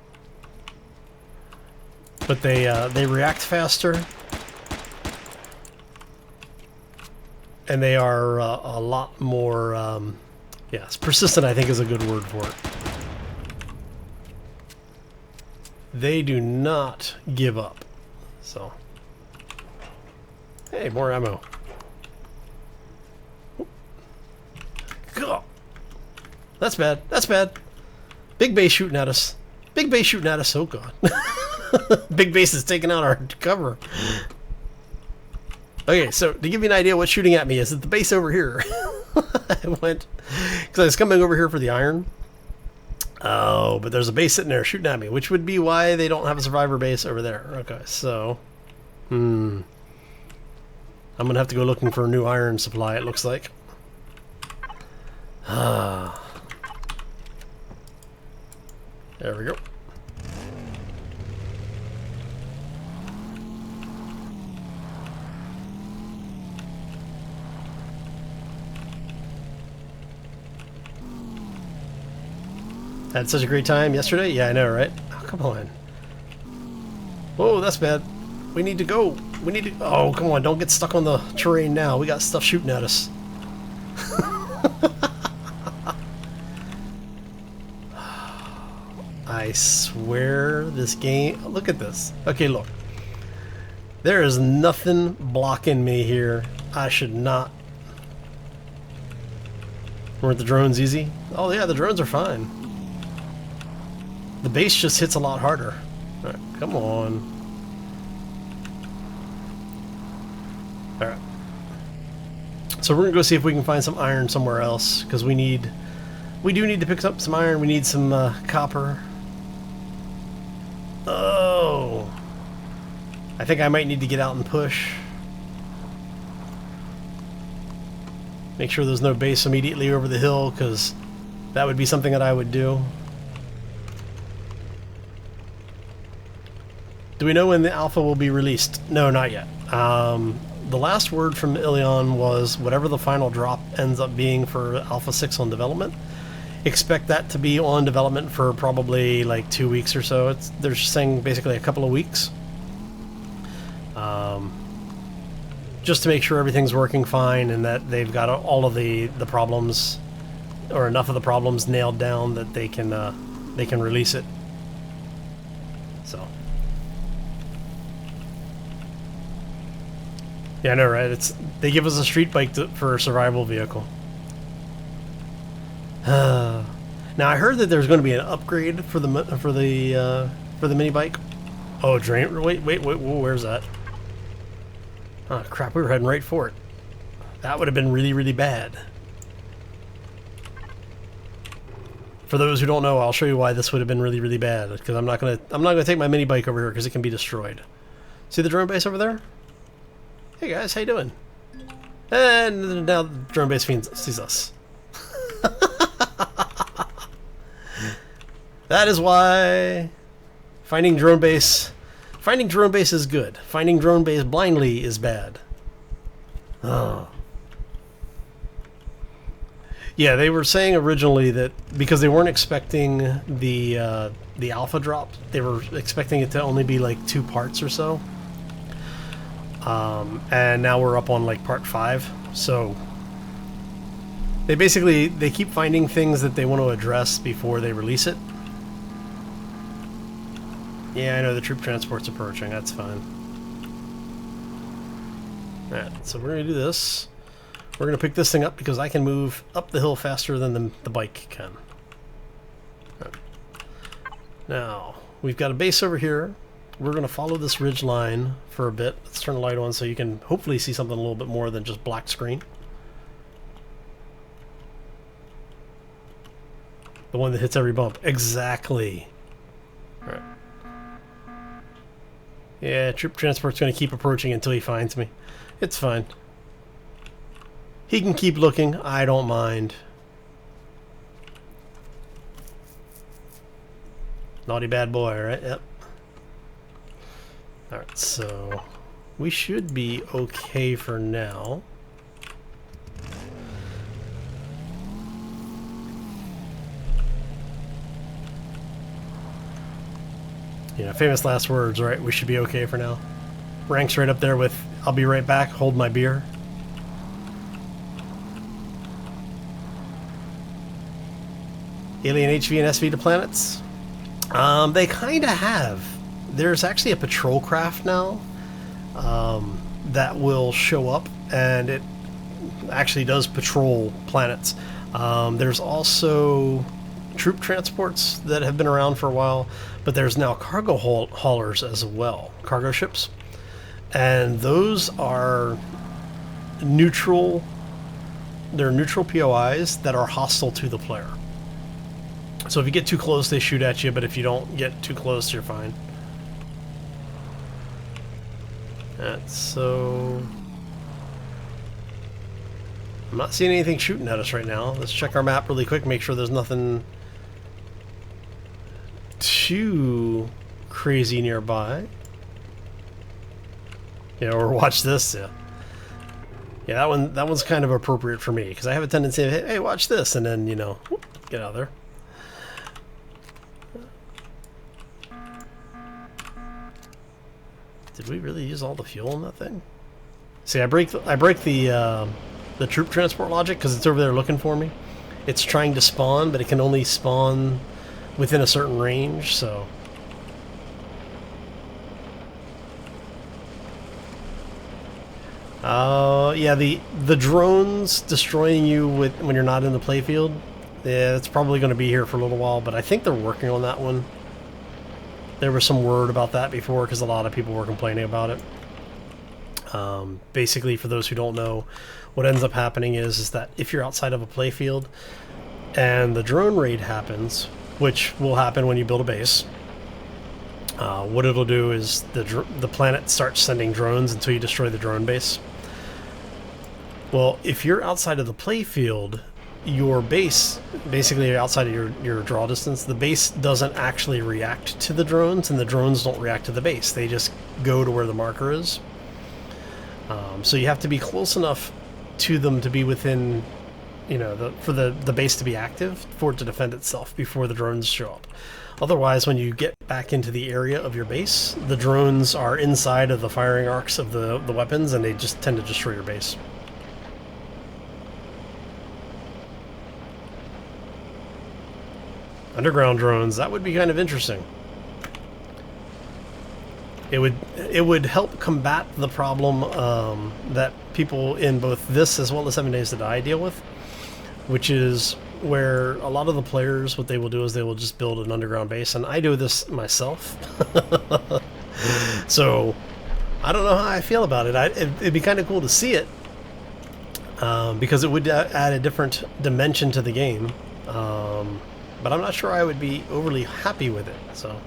But they react faster. And they are a lot more, yes, persistent I think is a good word for it. They do not give up. So, hey, more ammo. God. That's bad. That's bad. Big base shooting at us. Big base shooting at us. Oh, God. Big base is taking out our cover. Okay, so to give you an idea what's shooting at me is at the base over here. I went because I was coming over here for the iron. Oh, but there's a base sitting there shooting at me, which would be why they don't have a survivor base over there. Okay, so I'm gonna have to go looking for a new iron supply, it looks like. There we go. Had such a great time yesterday? Yeah, I know, right? Oh, come on. Whoa, that's bad. We need to go. We need to... Oh, come on. Don't get stuck on the terrain now. We got stuff shooting at us. I swear this game... Look at this. Okay, look. There is nothing blocking me here. I should not... Weren't the drones easy? Oh, yeah, the drones are fine. The base just hits a lot harder. All right, come on. All right. So we're gonna go see if we can find some iron somewhere else, because we do need to pick up some iron. We need some copper. Oh, I think I might need to get out and push. Make sure there's no base immediately over the hill, because that would be something that I would do. Do we know when the alpha will be released? No, not yet. The last word from Empyrion was whatever the final drop ends up being for Alpha 6 on development, expect that to be on development for probably like 2 weeks or so. They're saying basically a couple of weeks. Just to make sure everything's working fine and that they've got all of the problems, or enough of the problems nailed down that they can release it. So. Yeah, I know, right? They give us a street bike for a survival vehicle. Now I heard that there's going to be an upgrade for the mini bike. Oh, drain! Wait, whoa, where's that? Oh crap! We were heading right for it. That would have been really, really bad. For those who don't know, I'll show you why this would have been really, really bad. Because I'm not gonna take my mini bike over here because it can be destroyed. See the drone base over there? Hey guys, how you doing? And now the drone base sees us. That is why finding drone base is good. Finding drone base blindly is bad. Oh. Yeah, they were saying originally that because they weren't expecting the alpha drop, they were expecting it to only be like 2 parts or so. And now we're up on like part 5, so they keep finding things that they want to address before they release it. Yeah, I know the troop transport's approaching, that's fine. Alright, so we're gonna do this. We're gonna pick this thing up because I can move up the hill faster than the bike can. Right. Now, we've got a base over here. We're going to follow this ridge line for a bit. Let's turn the light on so you can hopefully see something a little bit more than just black screen. The one that hits every bump. Exactly. All right. Yeah, troop transport's going to keep approaching until he finds me. It's fine. He can keep looking. I don't mind. Naughty bad boy, right? Yep. Alright, so we should be okay for now. Yeah, famous last words, right? We should be okay for now. Ranks right up there with I'll be right back, hold my beer. Alien HV and SV to planets? They kind of have. There's actually a patrol craft now that will show up, and it actually does patrol planets. There's also troop transports that have been around for a while, but there's now cargo haulers as well, cargo ships. And those are neutral they're neutral POIs that are hostile to the player. So if you get too close, they shoot at you, but if you don't get too close, you're fine. That's so... I'm not seeing anything shooting at us right now. Let's check our map really quick, make sure there's nothing too crazy nearby. Yeah, or watch this. Yeah, yeah, that one's kind of appropriate for me because I have a tendency of, hey, watch this, and then, you know, whoop, get out of there. Did we really use all the fuel in that thing? See, I break the troop transport logic because it's over there looking for me. It's trying to spawn, but it can only spawn within a certain range, so... yeah, the drones destroying you when you're not in the playfield, yeah, it's probably going to be here for a little while, but I think they're working on that one. There was some word about that before because a lot of people were complaining about it. Basically, for those who don't know, what ends up happening is that if you're outside of a playfield and the drone raid happens, which will happen when you build a base, what it'll do is the planet starts sending drones until you destroy the drone base. Well, if you're outside of the playfield, your base, basically outside of your draw distance, the base doesn't actually react to the drones, and the drones don't react to the base. They just go to where the marker is. So you have to be close enough to them to be within, you know, for the base to be active, for it to defend itself before the drones show up. Otherwise, when you get back into the area of your base, the drones are inside of the firing arcs of the weapons, and they just tend to destroy your base. Underground drones, that would be kind of interesting. It would help combat the problem that people in both this as well as 7 Days to Die deal with, which is where a lot of the players, what they will do is they will just build an underground base, and I do this myself. So I don't know how I feel about it. It'd be kind of cool to see it, because it would add a different dimension to the game. But I'm not sure I would be overly happy with it, so...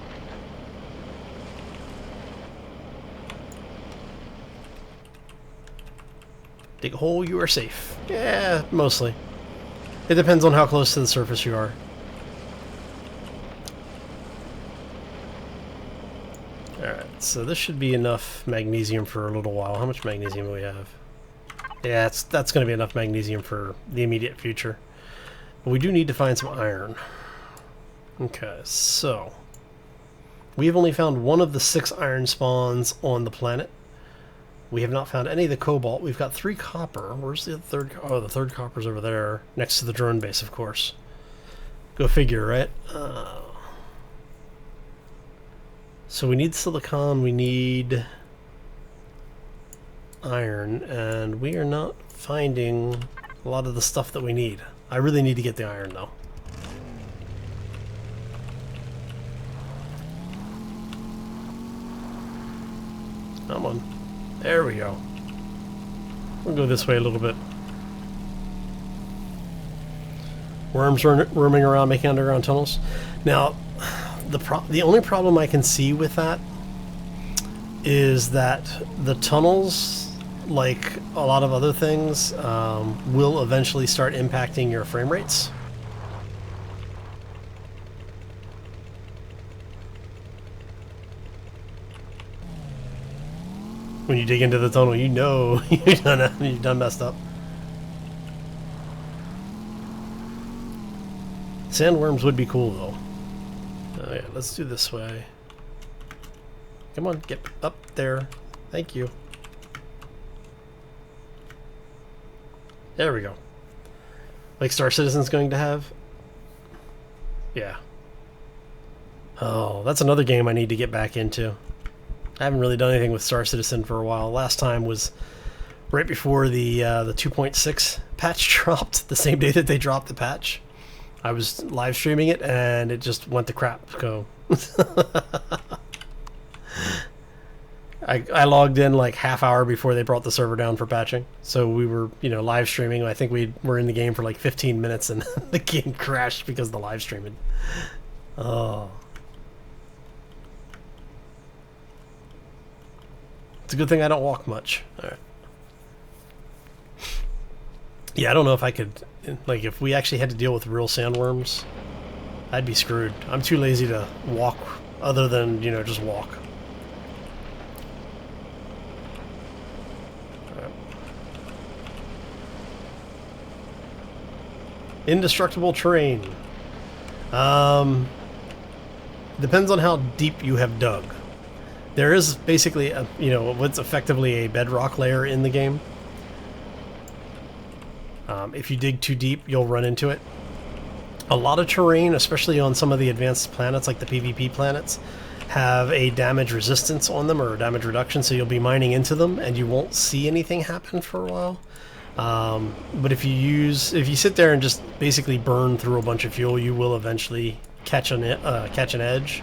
Dig a hole, you are safe. Yeah, mostly. It depends on how close to the surface you are. Alright, so this should be enough magnesium for a little while. How much magnesium do we have? Yeah, that's going to be enough magnesium for the immediate future. But we do need to find some iron. Okay, so... we've only found one of the 6 iron spawns on the planet. We have not found any of the cobalt. We've got 3 copper. Where's the third? Oh, the third copper's over there, next to the drone base, of course. Go figure, right? So we need silicon, we need iron, and we are not finding a lot of the stuff that we need. I really need to get the iron, though. Come on. There we go. We'll go this way a little bit. Worms roaming around making underground tunnels. Now, the only problem I can see with that is that the tunnels, like a lot of other things, will eventually start impacting your frame rates. When you dig into the tunnel, you know you've done messed up. Sandworms would be cool, though. Oh yeah, let's do this way. Come on, get up there. Thank you. There we go. Like Star Citizen's going to have? Yeah. Oh, that's another game I need to get back into. I haven't really done anything with Star Citizen for a while. Last time was right before the 2.6 patch dropped, the same day that they dropped the patch. I was live streaming it and it just went to crap. So I logged in like half hour before they brought the server down for patching. So we were, live streaming. I think we were in the game for like 15 minutes and the game crashed because of the live streaming. Oh. It's a good thing I don't walk much. All right. Yeah, I don't know if I could, like, if we actually had to deal with real sandworms, I'd be screwed. I'm too lazy to walk other than, just walk. Indestructible terrain. Depends on how deep you have dug. There is basically what's effectively a bedrock layer in the game. If you dig too deep, you'll run into it. A lot of terrain, especially on some of the advanced planets like the PvP planets, have a damage resistance on them or a damage reduction, so you'll be mining into them and you won't see anything happen for a while. But if you sit there and just basically burn through a bunch of fuel, you will eventually catch an edge.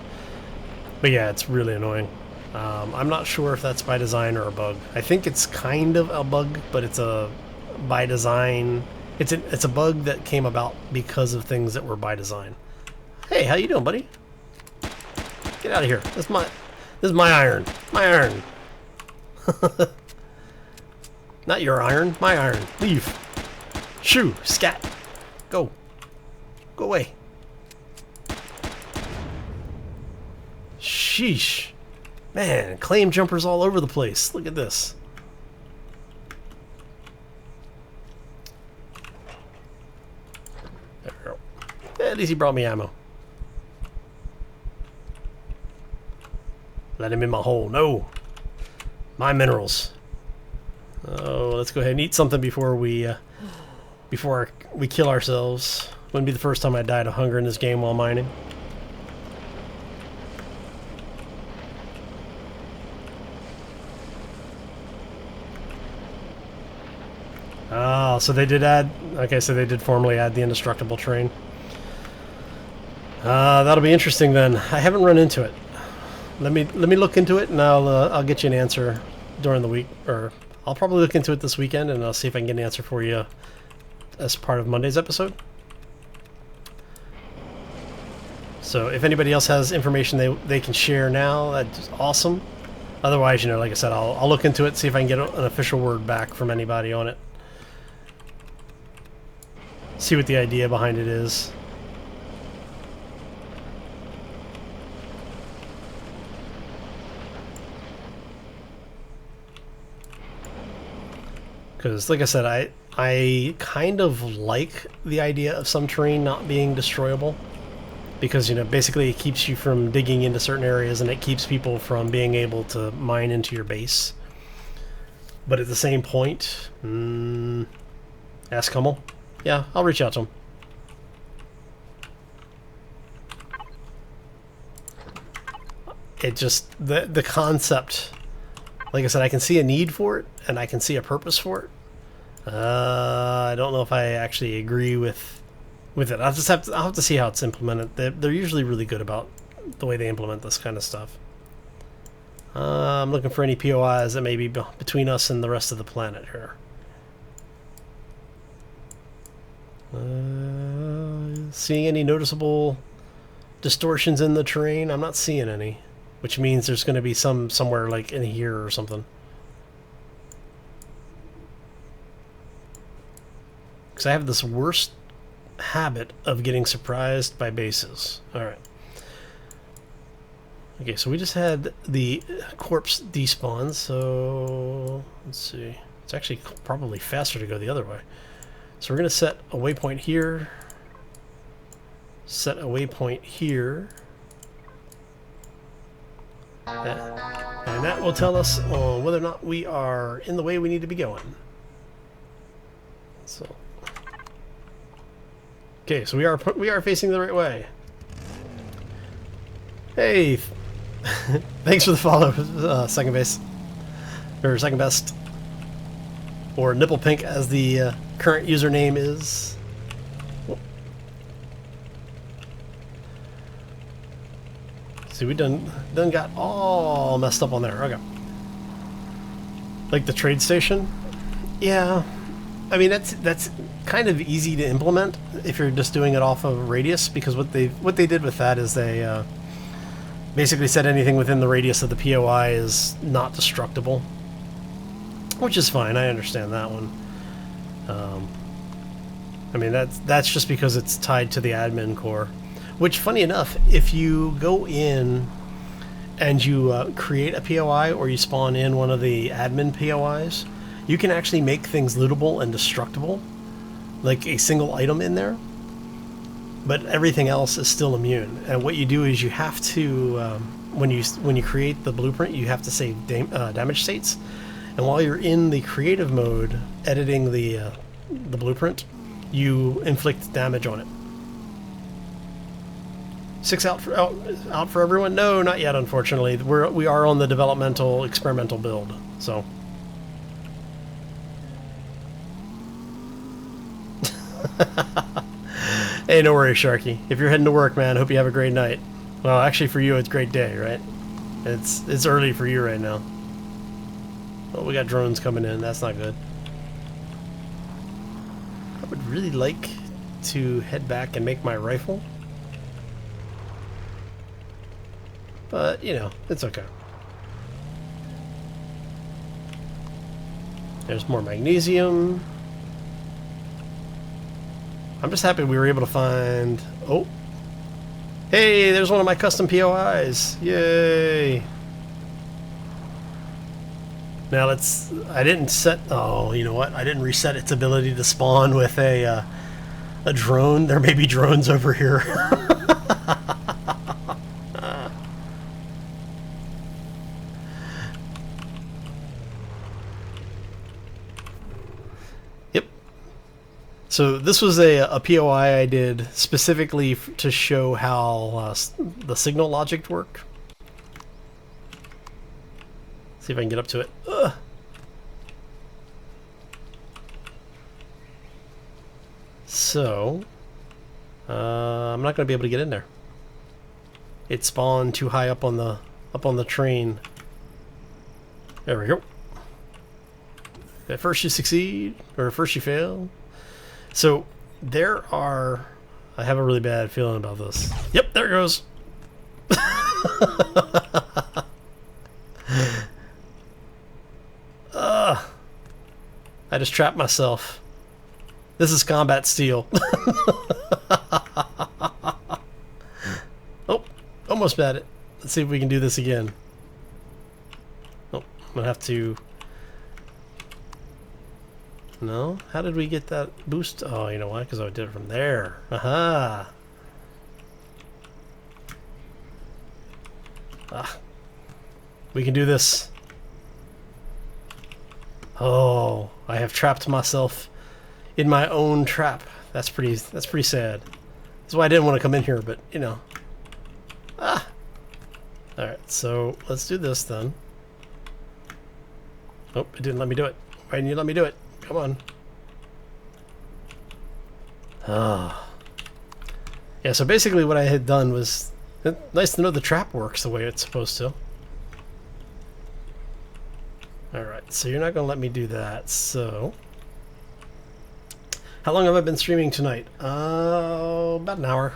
But yeah, it's really annoying. I'm not sure if that's by design or a bug. I think it's kind of a bug, but it's a by design. It's a bug that came about because of things that were by design. Hey, how you doing, buddy? Get out of here. This is my iron. My iron. Not your iron, my iron. Leave. Shoo, scat. Go. Go away. Sheesh. Man, claim jumpers all over the place. Look at this. There we go. At least he brought me ammo. Let him in my hole. No. My minerals. Oh, let's go ahead and eat something before we kill ourselves. Wouldn't be the first time I died of hunger in this game while mining. Oh, so they did add. Okay, so they did formally add the indestructible terrain. That'll be interesting then. I haven't run into it. Let me look into it, and I'll get you an answer during the week, or I'll probably look into it this weekend, and I'll see if I can get an answer for you as part of Monday's episode. So if anybody else has information they can share now, that's awesome. Otherwise, like I said, I'll look into it, see if I can get an official word back from anybody on it. See what the idea behind it is. Because, like I said, I kind of like the idea of some terrain not being destroyable. Because, basically it keeps you from digging into certain areas and it keeps people from being able to mine into your base. But at the same point, ask Hummel. Yeah, I'll reach out to him. It just, the concept, like I said, I can see a need for it, and I can see a purpose for it. I don't know if I actually agree with it. I'll have to see how it's implemented. They're usually really good about the way they implement this kind of stuff. I'm looking for any POIs that may be between us and the rest of the planet here. Seeing any noticeable distortions in the terrain? I'm not seeing any, which means there's going to be somewhere like in here or something. Because I have this worst habit of getting surprised by bases. Alright. Okay, so we just had the corpse despawn, so let's see. It's actually probably faster to go the other way. So we're going to set a waypoint here. Set a waypoint here. And that will tell us whether or not we are in the way we need to be going. So, okay, so we are facing the right way. Hey, thanks for the follow, second base, or second best, or nipple pink as the current username is. See, we done got all messed up on there. Okay. Like the trade station? Yeah. I mean, that's kind of easy to implement if you're just doing it off of radius, because what they did with that is they basically said anything within the radius of the POI is not destructible, which is fine. I understand that one. I mean, that's just because it's tied to the admin core, which, funny enough, if you go in and you create a POI or you spawn in one of the admin POIs, you can actually make things lootable and destructible, like a single item in there, but everything else is still immune. And what you do is you have to, when you create the blueprint, you have to save damage states. And while you're in the creative mode editing the blueprint, you inflict damage on it. 6 out for everyone? No, not yet, unfortunately. We are on the developmental experimental build, so. Hey, no worries, Sharky. If you're heading to work, man, hope you have a great night. Well, actually, for you, it's a great day, right? It's early for you right now. Oh, we got drones coming in. That's not good. I would really like to head back and make my rifle. But, you know, it's okay. There's more magnesium. I'm just happy we were able to find... Oh! Hey, there's one of my custom POIs! Yay! Now let's... I didn't set... Oh, you know what? I didn't reset its ability to spawn with a drone. There may be drones over here. Yep. So this was a POI I did specifically to show how the signal logic work. See if I can get up to it. Ugh. So, I'm not going to be able to get in there. It spawned too high up on the train. There we go. At first you succeed, or at first you fail. So there are. I have a really bad feeling about this. Yep, there it goes. I just trapped myself. This is combat steel. Oh, almost had it. Let's see if we can do this again. Oh, I'm gonna have to... No? How did we get that boost? Oh, you know why? Because I did it from there. Aha! Ah. We can do this. Oh, I have trapped myself in my own trap. That's pretty sad. That's why I didn't want to come in here, but you know. Ah. Alright, so let's do this then. Oh, it didn't let me do it. Why didn't you let me do it? Come on. Ah. Yeah, so basically what I had done was... Nice to know the trap works the way it's supposed to. Alright, so you're not going to let me do that, so... How long have I been streaming tonight? About an hour.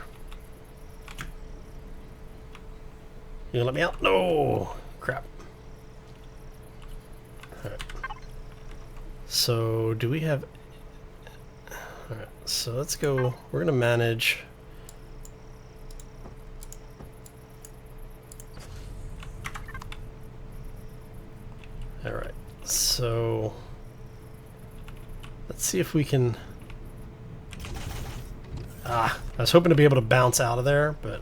You gonna let me out? No! Crap. Alright. So, do we have... Alright, so let's go... We're gonna manage... Alright, so... Let's see if we can... Ah, I was hoping to be able to bounce out of there, but...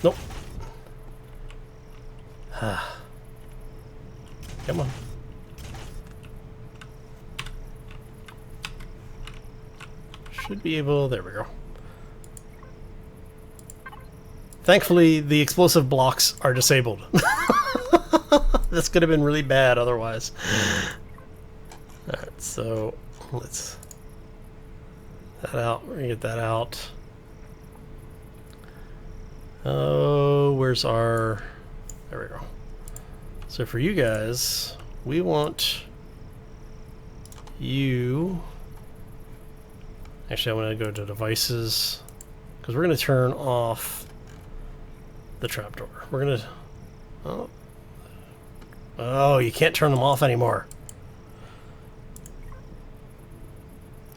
Nope. Ah. Come on. Should be able... There we go. Thankfully, the explosive blocks are disabled. This could have been really bad otherwise. Alright, so let's... That out. We're gonna get that out. Oh, where's our... There we go. So for you guys, we want you... Actually, I want to go to devices, because we're going to turn off the trapdoor. We're going to... Oh. Oh, you can't turn them off anymore.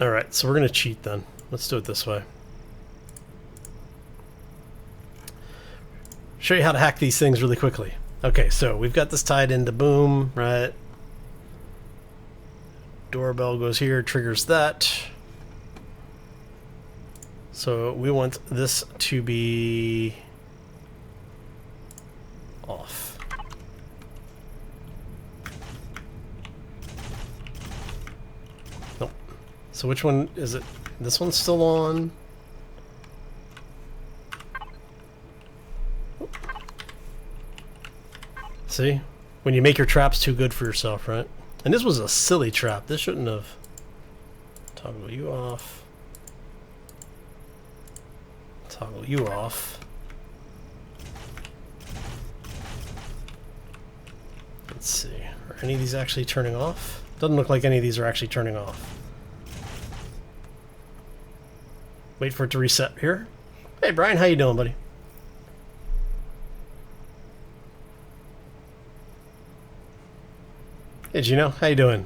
Alright, so we're going to cheat then. Let's do it this way. Show you how to hack these things really quickly. Okay, so we've got this tied into boom, right? Doorbell goes here, triggers that. So we want this to be off. Nope. So which one is it? This one's still on. See? When you make your traps too good for yourself, right? And this was a silly trap. This shouldn't have. Toggle you off. Toggle you off. Let's see. Are any of these actually turning off? Doesn't look like any of these are actually turning off. Wait for it to reset here. Hey Brian, how you doing, buddy? Hey Gino, how you doing?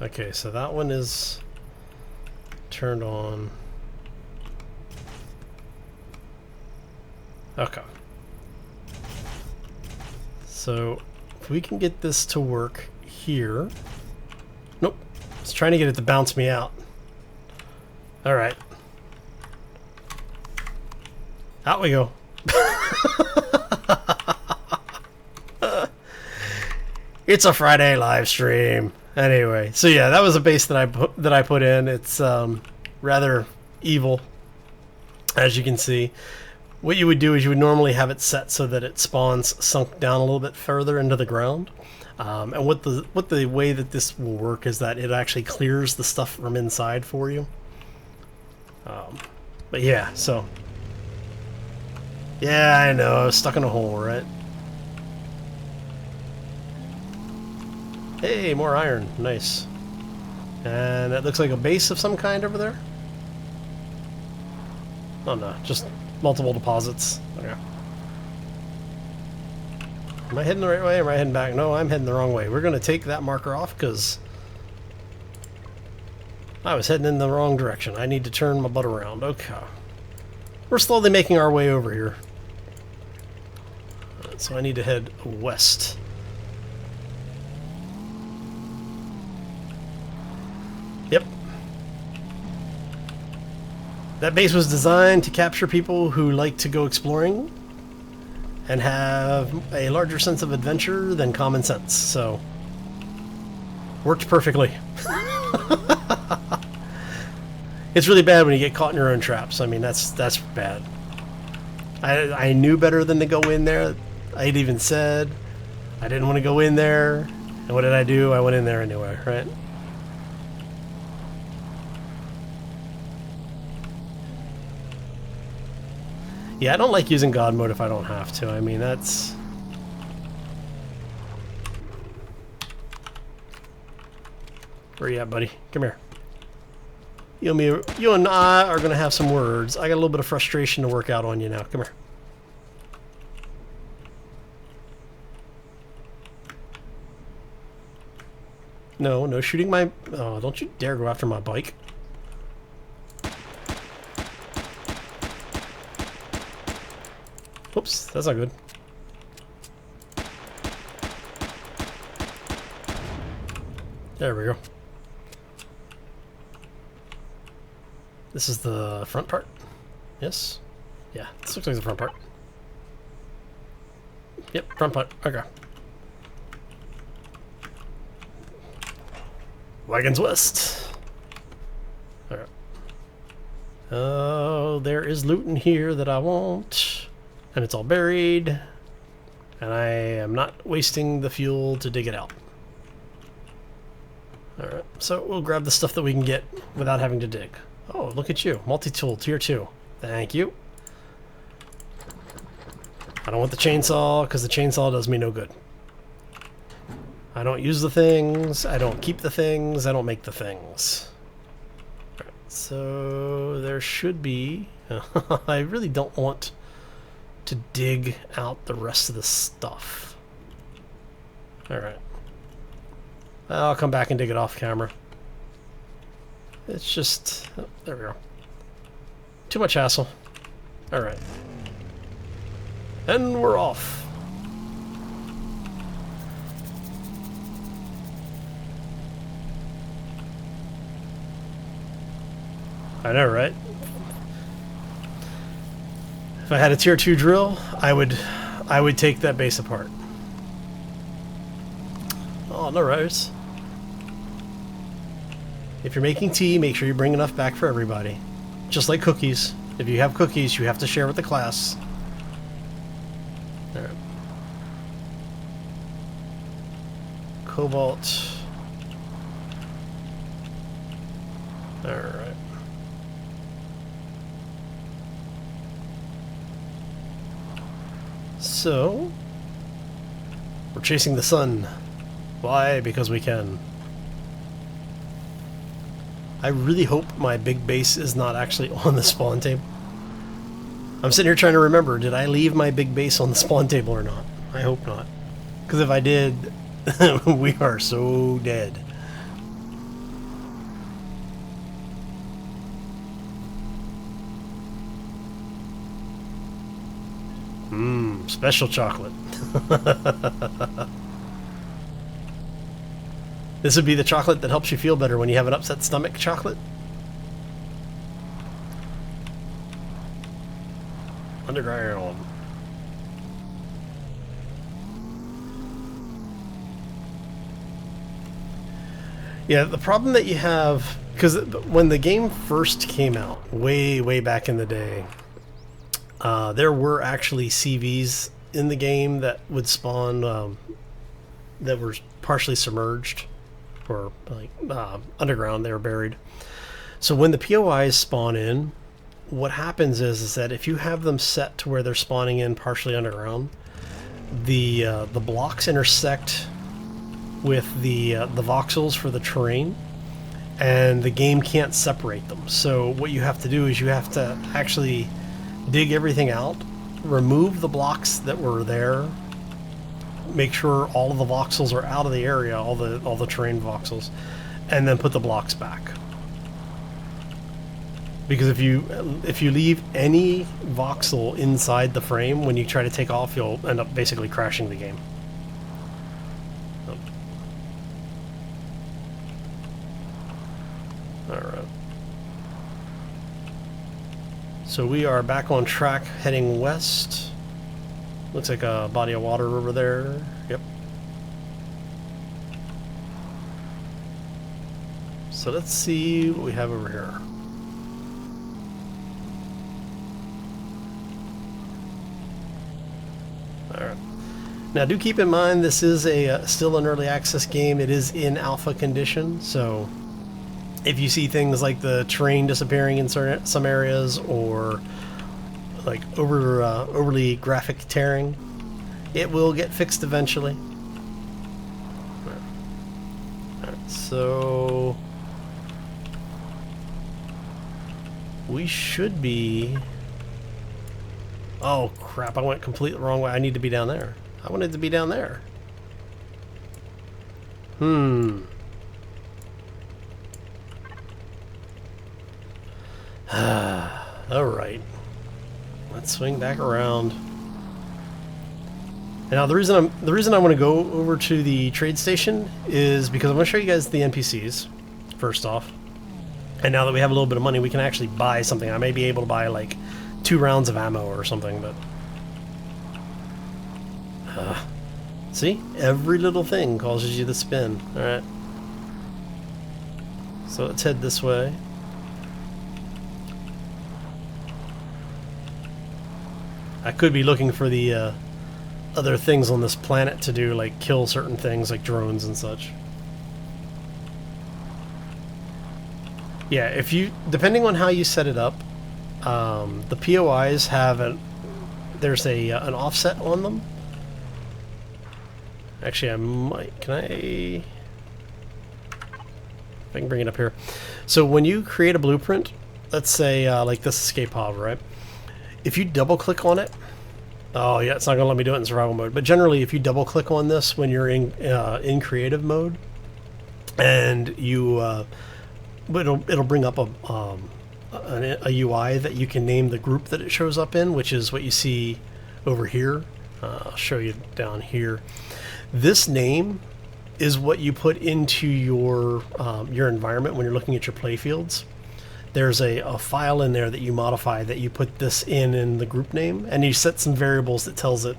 Okay, so that one is turned on. Okay. So if we can get this to work here. Nope. I was trying to get it to bounce me out. Alright. Out we go. It's a Friday live stream. Anyway, so yeah, that was a base that I put in. It's rather evil, as you can see. What you would do is you would normally have it set so that it spawns sunk down a little bit further into the ground. And what the way that this will work is that it actually clears the stuff from inside for you. But yeah, so yeah, I know, I was stuck in a hole, right? Hey, more iron. Nice. And that looks like a base of some kind over there. Oh no, just multiple deposits. Okay. Am I heading the right way or am I heading back? No, I'm heading the wrong way. We're going to take that marker off because I was heading in the wrong direction. I need to turn my butt around. Okay. We're slowly making our way over here. So I need to head west. Yep. That base was designed to capture people who like to go exploring and have a larger sense of adventure than common sense, so worked perfectly. It's really bad when you get caught in your own traps. I mean, that's bad. I knew better than to go in there. I had even said I didn't want to go in there, and what did I do? I went in there anyway, right? Yeah, I don't like using God mode if I don't have to. I mean, that's... Where you at, buddy? Come here. You and I are going to have some words. I got a little bit of frustration to work out on you now. Come here. No, no shooting my... Oh, don't you dare go after my bike. Oops, that's not good. There we go. This is the front part? Yes? Yeah, this looks like the front part. Yep, front part. Okay. Wagons west. Alright. Oh, there is loot in here that I want. And it's all buried. And I am not wasting the fuel to dig it out. Alright, so we'll grab the stuff that we can get without having to dig. Oh, look at you. Multi-tool, tier 2. Thank you. I don't want the chainsaw, because the chainsaw does me no good. I don't use the things, I don't keep the things, I don't make the things. Alright, so there should be... I really don't want to dig out the rest of the stuff. Alright. I'll come back and dig it off camera. It's just... oh, there we go. Too much hassle. Alright. And we're off. I know, right? If I had a tier 2 drill, I would take that base apart. Oh, no worries. If you're making tea, make sure you bring enough back for everybody. Just like cookies. If you have cookies, you have to share with the class. Alright. Cobalt. Alright. So, we're chasing the sun. Why? Because we can. I really hope my big base is not actually on the spawn table. I'm sitting here trying to remember, did I leave my big base on the spawn table or not? I hope not. Because if I did, we are so dead. Special chocolate. This would be the chocolate that helps you feel better when you have an upset stomach chocolate. Underground. Yeah, the problem that you have, because when the game first came out, way back in the day, there were actually CVs in the game that would spawn that were partially submerged or like underground. They were buried. So when the POIs spawn in, what happens is that if you have them set to where they're spawning in partially underground, the blocks intersect with the voxels for the terrain, and the game can't separate them. So what you have to do is you have to actually dig everything out, remove the blocks that were there, make sure all of the voxels are out of the area, all the terrain voxels, and then put the blocks back. Because if you leave any voxel inside the frame, when you try to take off, you'll end up basically crashing the game. Alright. So we are back on track, heading west. Looks like a body of water over there. Yep. So let's see what we have over here. Alright. Now do keep in mind this is still an early access game. It is in alpha condition, so if you see things like the terrain disappearing in some areas, or like overly graphic tearing, it will get fixed eventually. Alright, so we should be... oh crap, I went completely the wrong way. I need to be down there. I wanted to be down there. Alright. Let's swing back around. And now the reason I want to go over to the trade station is because I want to show you guys the NPCs, first off. And now that we have a little bit of money, we can actually buy something. I may be able to buy like 2 rounds of ammo or something, but... see? Every little thing causes you to spin. Alright. So let's head this way. I could be looking for the other things on this planet to do, like kill certain things like drones and such. Yeah, if you, depending on how you set it up, the POIs have there's a an offset on them. Actually, I might. Can I? If I can bring it up here. So when you create a blueprint, let's say like this escape pod, right? If you double click on it, oh yeah, it's not gonna let me do it in survival mode. But generally, if you double click on this when you're in creative mode, and you, it'll bring up a UI that you can name the group that it shows up in, which is what you see over here. I'll show you down here. This name is what you put into your environment when you're looking at your playfields. There's a file in there that you modify that you put this in the group name, and you set some variables that tells it,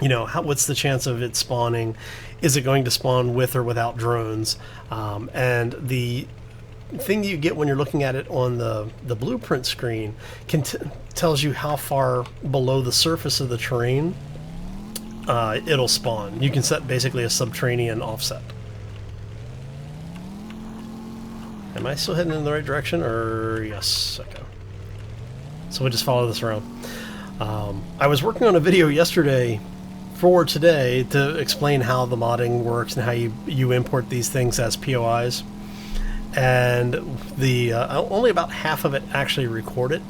you know, what's the chance of it spawning? Is it going to spawn with or without drones? And the thing you get when you're looking at it on the blueprint screen tells you how far below the surface of the terrain it'll spawn. You can set basically a subterranean offset. Am I still heading in the right direction? Or yes, okay. So we'll just follow this around. I was working on a video yesterday for today to explain how the modding works and how you import these things as POIs. And the only about half of it actually recorded,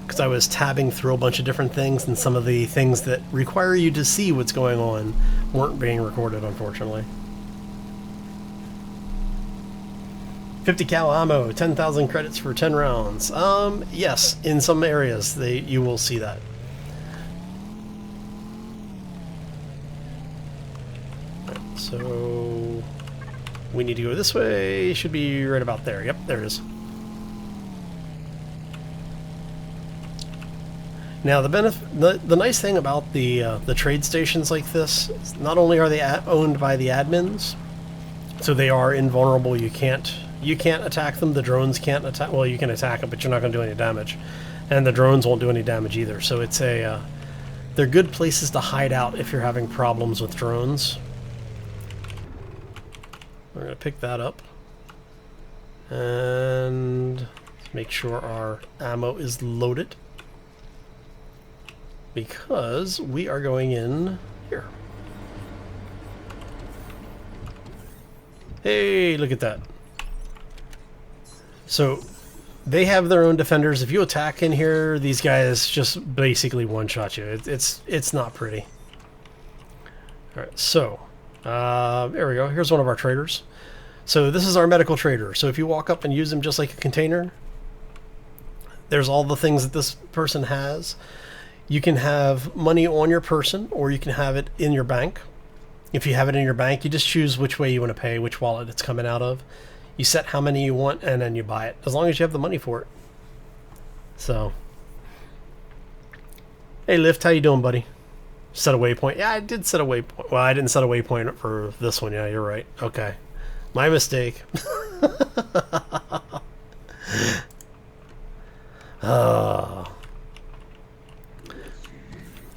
because I was tabbing through a bunch of different things, and some of the things that require you to see what's going on weren't being recorded, unfortunately. 50 cal ammo, 10,000 credits for 10 rounds. Yes, in some areas you will see that. Right, so we need to go this way. Should be right about there. Yep, there it is. Now the nice thing about the trade stations like this is not only are they owned by the admins, so they are invulnerable. You can't attack them. The drones can't attack. Well, you can attack them, but you're not going to do any damage, and the drones won't do any damage either. So it's they're good places to hide out if you're having problems with drones. We're going to pick that up and make sure our ammo is loaded, because we are going in here. Hey, look at that. So they have their own defenders. If you attack in here, these guys just basically one-shot you. It's not pretty. All right, so there we go. Here's one of our traders. So this is our medical trader. So if you walk up and use him just like a container, there's all the things that this person has. You can have money on your person, or you can have it in your bank. If you have it in your bank, you just choose which way you want to pay, which wallet it's coming out of. You set how many you want, and then you buy it, as long as you have the money for it. So, hey Lift, how you doing, buddy? Set a waypoint. Yeah, I did set a waypoint. Well, I didn't set a waypoint for this one. Yeah, you're right. Okay, my mistake.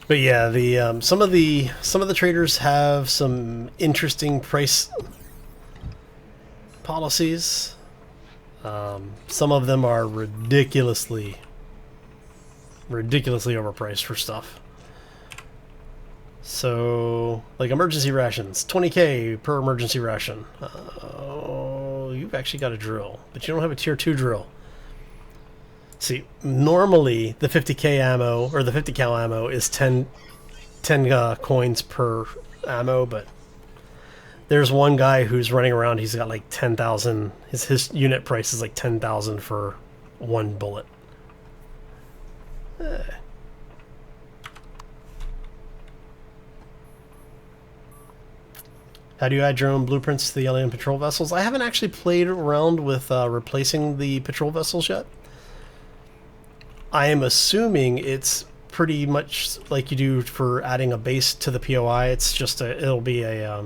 But yeah, the some of the traders have some interesting price policies. Some of them are ridiculously overpriced for stuff. So, like emergency rations, 20k per emergency ration. Oh, you've actually got a drill, but you don't have a tier 2 drill. See, normally the 50k ammo, or the 50 cal ammo, is 10 coins per ammo, but there's one guy who's running around, he's got like 10,000, his unit price is like 10,000 for one bullet. How do you add your own blueprints to the alien patrol vessels? I haven't actually played around with replacing the patrol vessels yet. I am assuming it's pretty much like you do for adding a base to the POI. It's just it'll be a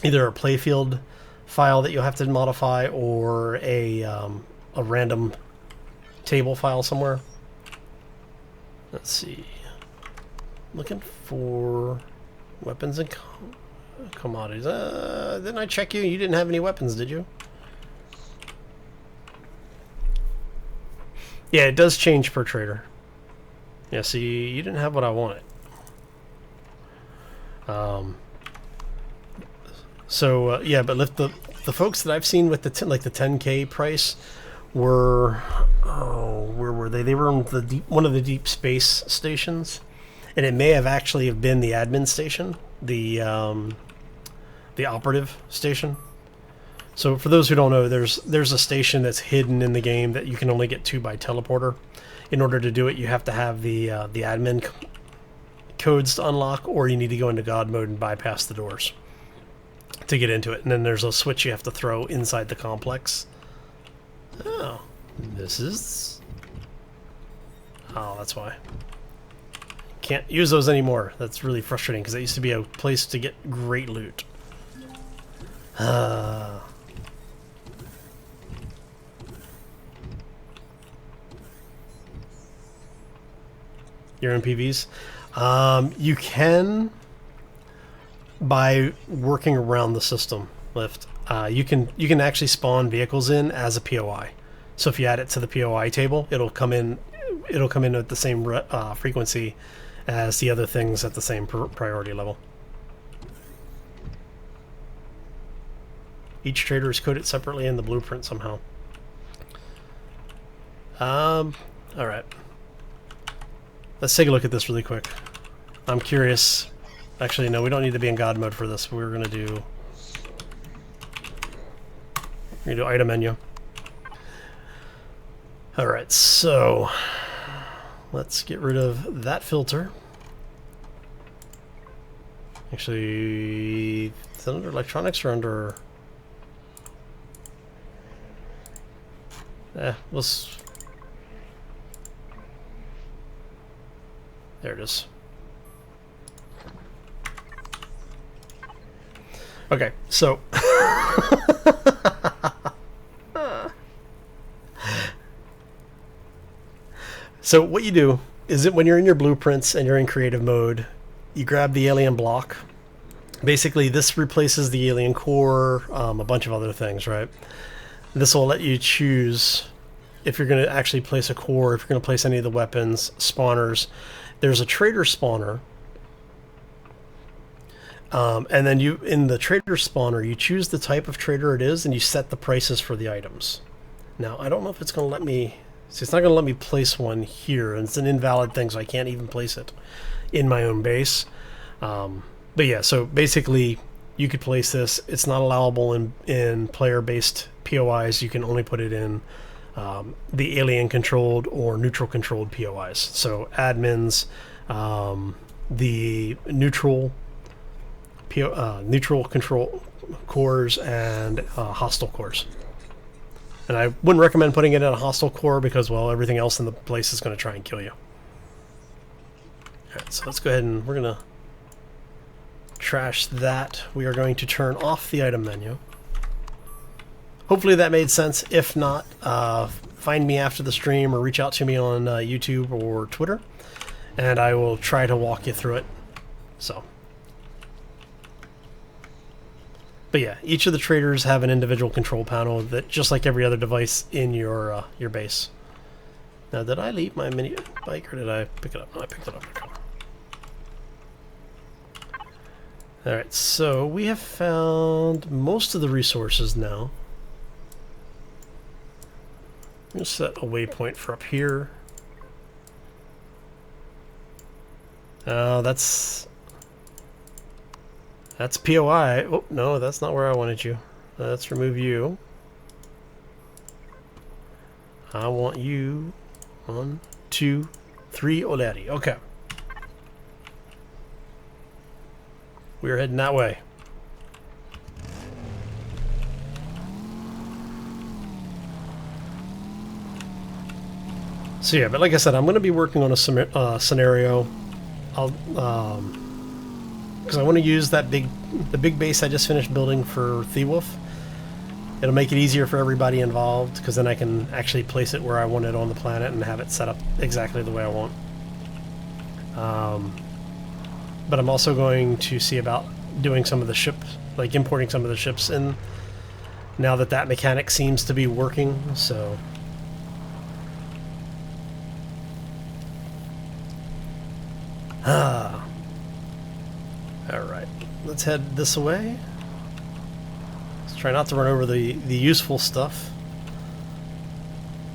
either a playfield file that you'll have to modify, or a random table file somewhere. Let's see. Looking for weapons and commodities. Didn't I check you? You didn't have any weapons, did you? Yeah, it does change per trader. Yeah, see, you didn't have what I wanted. Yeah, but the folks that I've seen with the the 10K price were, where were they? They were on one of the deep space stations, and it may have actually have been the admin station, the operative station. So for those who don't know, there's a station that's hidden in the game that you can only get to by teleporter. In order to do it, you have to have the admin codes to unlock, or you need to go into God mode and bypass the doors to get into it. And then there's a switch you have to throw inside the complex. Oh, that's why. Can't use those anymore. That's really frustrating because it used to be a place to get great loot. Your MPVs? You can, by working around the system lift, you can actually spawn vehicles in as a POI. So if you add it to the POI table, it'll come in at the same frequency as the other things at the same priority level. Each trader is coded separately in the blueprint somehow. Alright. Let's take a look at this really quick. I'm curious. Actually, no, we don't need to be in God mode for this. We're gonna do item menu. Alright, so let's get rid of that filter. Actually, is that under electronics or under... let's... There it is. Okay, so... So what you do is that when you're in your blueprints and you're in creative mode, you grab the alien block. Basically, this replaces the alien core, a bunch of other things, right? This will let you choose if you're going to actually place a core, if you're going to place any of the weapons, spawners. There's a trader spawner. And then in the trader spawner, you choose the type of trader it is, and you set the prices for the items. Now, I don't know if it's going to let me... See, it's not going to let me place one here, and it's an invalid thing, so I can't even place it in my own base. But yeah, so basically, you could place this. It's not allowable in player-based POIs. You can only put it in the alien-controlled or neutral-controlled POIs. So admins, the neutral control cores, and hostile cores. And I wouldn't recommend putting it in a hostile core because, well, everything else in the place is going to try and kill you. Alright, so let's go ahead and we're going to trash that. We are going to turn off the item menu. Hopefully that made sense. If not, find me after the stream or reach out to me on YouTube or Twitter, and I will try to walk you through it. So... But yeah, each of the traders have an individual control panel that, just like every other device in your base. Now, did I leave my mini bike or did I pick it up? No, I picked it up. Alright, so we have found most of the resources now. I'm going to set a waypoint for up here. That's POI. Oh, no, that's not where I wanted you. Let's remove you. I want you. 1, 2, 3 already. Okay. We're heading that way. So yeah, but like I said, I'm going to be working on a scenario. I'll because I want to use the big base I just finished building for Theewolf. It'll make it easier for everybody involved, because then I can actually place it where I want it on the planet and have it set up exactly the way I want. But I'm also going to see about doing some of the ships, like importing some of the ships in, now that that mechanic seems to be working, so... Ah. Alright, let's head this way. Let's try not to run over the useful stuff.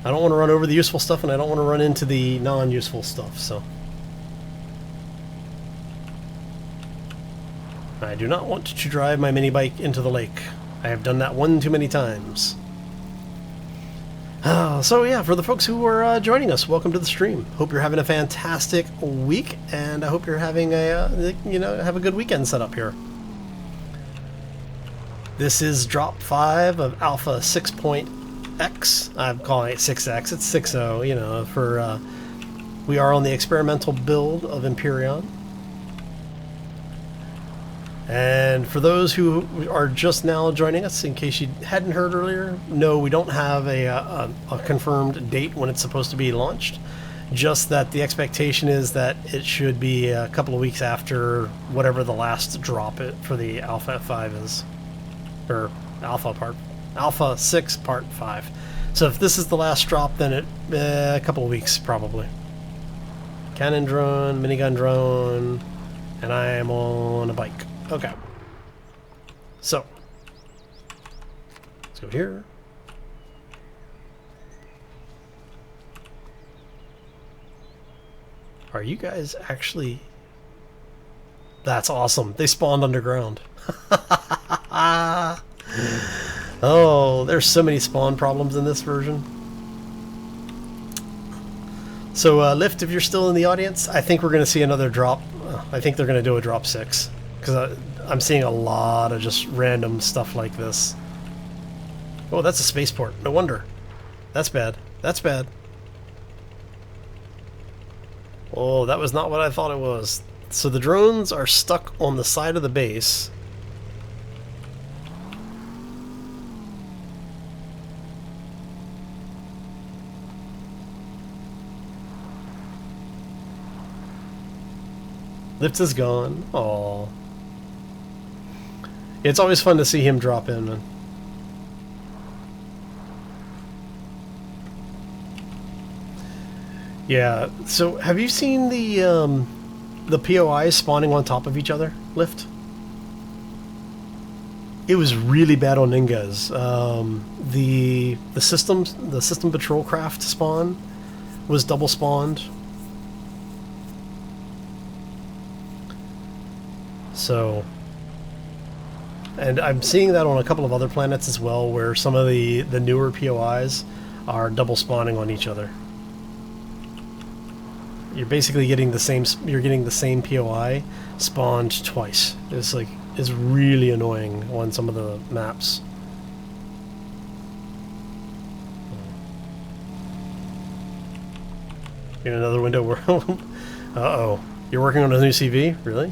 I don't want to run over the useful stuff, and I don't want to run into the non-useful stuff, so. I do not want to drive my mini bike into the lake. I have done that one too many times. So yeah, for the folks who are joining us, welcome to the stream. Hope you're having a fantastic week, and I hope you're having a, have a good weekend set up here. This is drop 5 of Alpha 6.x. I'm calling it 6x. It's 6.0, for, we are on the experimental build of Empyrion. And for those who are just now joining us, in case you hadn't heard earlier, no, we don't have a confirmed date when it's supposed to be launched. Just that the expectation is that it should be a couple of weeks after whatever the last drop for the Alpha 5 is. Or Alpha 6 Part 5. So if this is the last drop, then a couple of weeks probably. Cannon drone, minigun drone, and I am on a bike. Okay. So let's go here. Are you guys actually... That's awesome. They spawned underground. Oh, there's so many spawn problems in this version. So, Lift, if you're still in the audience, I think we're going to see another drop. I think they're going to do a drop 6. Because I'm seeing a lot of just random stuff like this. Oh, that's a spaceport. No wonder. That's bad. That's bad. Oh, that was not what I thought it was. So the drones are stuck on the side of the base. Lift is gone. Aww. It's always fun to see him drop in, man. Yeah, so have you seen the POIs spawning on top of each other, Lift? It was really bad on Ningas. The system patrol craft spawn was double spawned. So, and I'm seeing that on a couple of other planets as well, where some of the newer POIs are double spawning on each other. You're basically getting the same. You're getting the same POI spawned twice. It's really annoying on some of the maps. In another window where, uh-oh, you're working on a new CV? Really?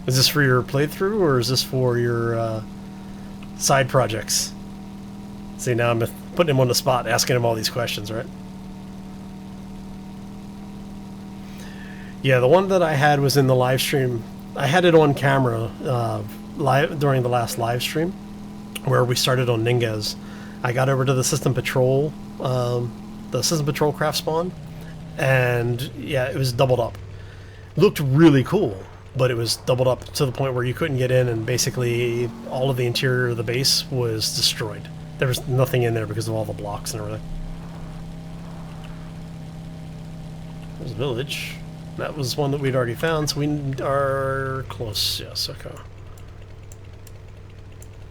Is this for your playthrough, or is this for your side projects? See, now I'm putting him on the spot, asking him all these questions, right? Yeah, the one that I had was in the live stream. I had it on camera live during the last live stream, where we started on Ningas. I got over to the system patrol craft spawn, and yeah, it was doubled up. Looked really cool, but it was doubled up to the point where you couldn't get in, and basically all of the interior of the base was destroyed. There was nothing in there because of all the blocks and everything. There's a village. That was one that we'd already found, so we are close. Yes, okay.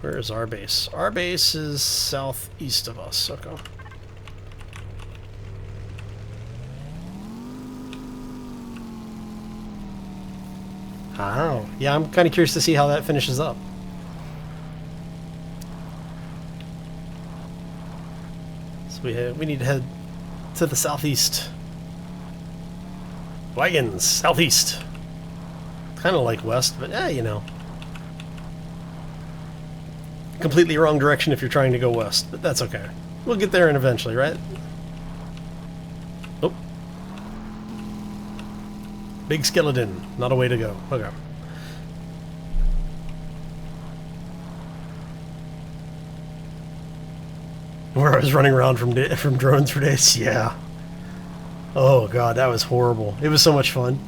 Where is our base? Our base is southeast of us. Okay. Oh, yeah, I'm kind of curious to see how that finishes up. So we need to head to the southeast. Wagons, southeast. Kind of like west, but you know. Completely wrong direction if you're trying to go west, but that's okay. We'll get there eventually, right? Oh. Big skeleton, not a way to go. Okay. Where I was running around from drones for days, yeah. Oh god, that was horrible. It was so much fun.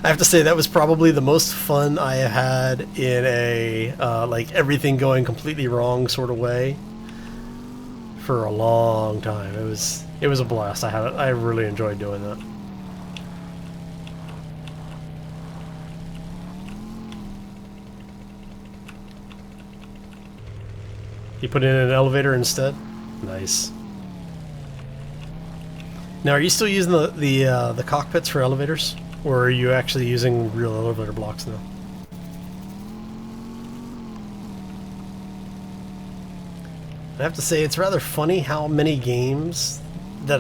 I have to say that was probably the most fun I had in a like everything going completely wrong sort of way for a long time. It was a blast. I really enjoyed doing that. You put in an elevator instead? Nice. Now, are you still using the cockpits for elevators? Or are you actually using real elevator blocks now? I have to say, it's rather funny how many games that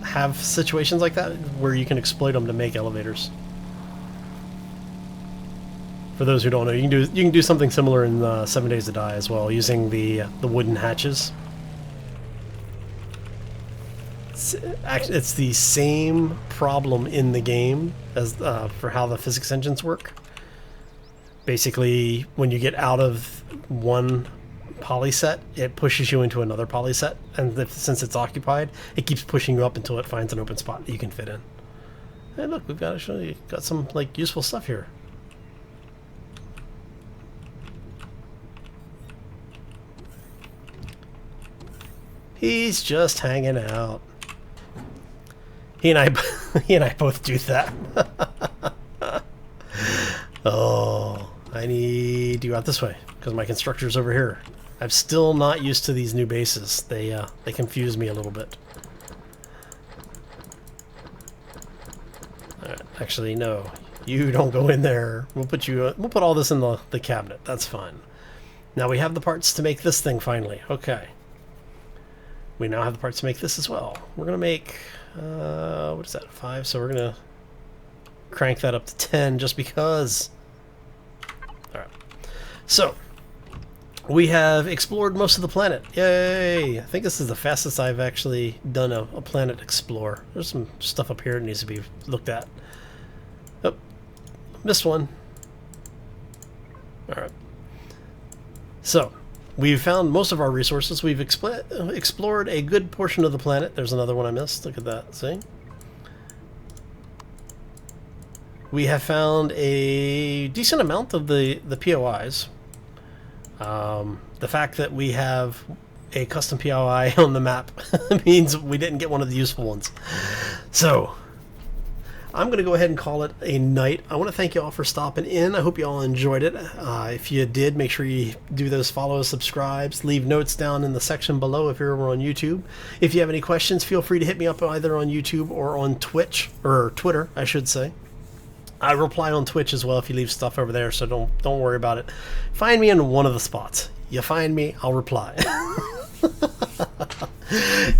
have situations like that where you can exploit them to make elevators. For those who don't know, you can do something similar in 7 Days to Die as well, using the wooden hatches. It's the same problem in the game as for how the physics engines work. Basically, when you get out of one poly set, it pushes you into another poly set, and since it's occupied, it keeps pushing you up until it finds an open spot that you can fit in. Hey, look, we've actually got some like useful stuff here. He's just hanging out. He and I both do that. Oh, I need to go out this way because my constructor's over here. I'm still not used to these new bases. They confuse me a little bit. All right, actually, no, you don't go in there. We'll put all this in the cabinet. That's fine. Now we have the parts to make this thing finally. Okay. We now have the parts to make this as well. We're going to make, what is that, 5? So we're going to crank that up to 10 just because. Alright. So, we have explored most of the planet. Yay! I think this is the fastest I've actually done a planet explore. There's some stuff up here that needs to be looked at. Oh, missed one. Alright. So, we've found most of our resources. We've explored a good portion of the planet. There's another one I missed. Look at that. See? We have found a decent amount of the POIs. The fact that we have a custom POI on the map means we didn't get one of the useful ones. So, I'm going to go ahead and call it a night. I want to thank you all for stopping in. I hope you all enjoyed it. If you did, make sure you do those follows, subscribes, leave notes down in the section below if you're over on YouTube. If you have any questions, feel free to hit me up either on YouTube or on Twitch, or Twitter, I should say. I reply on Twitch as well if you leave stuff over there, so don't worry about it. Find me in one of the spots. You find me, I'll reply.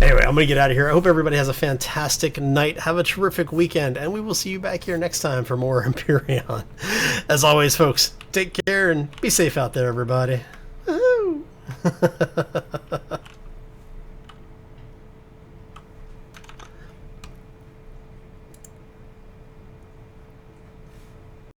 Anyway, I'm going to get out of here. I hope everybody has a fantastic night. Have a terrific weekend, and we will see you back here next time for more Empyrion. As always, folks, take care and be safe out there, everybody. Woohoo!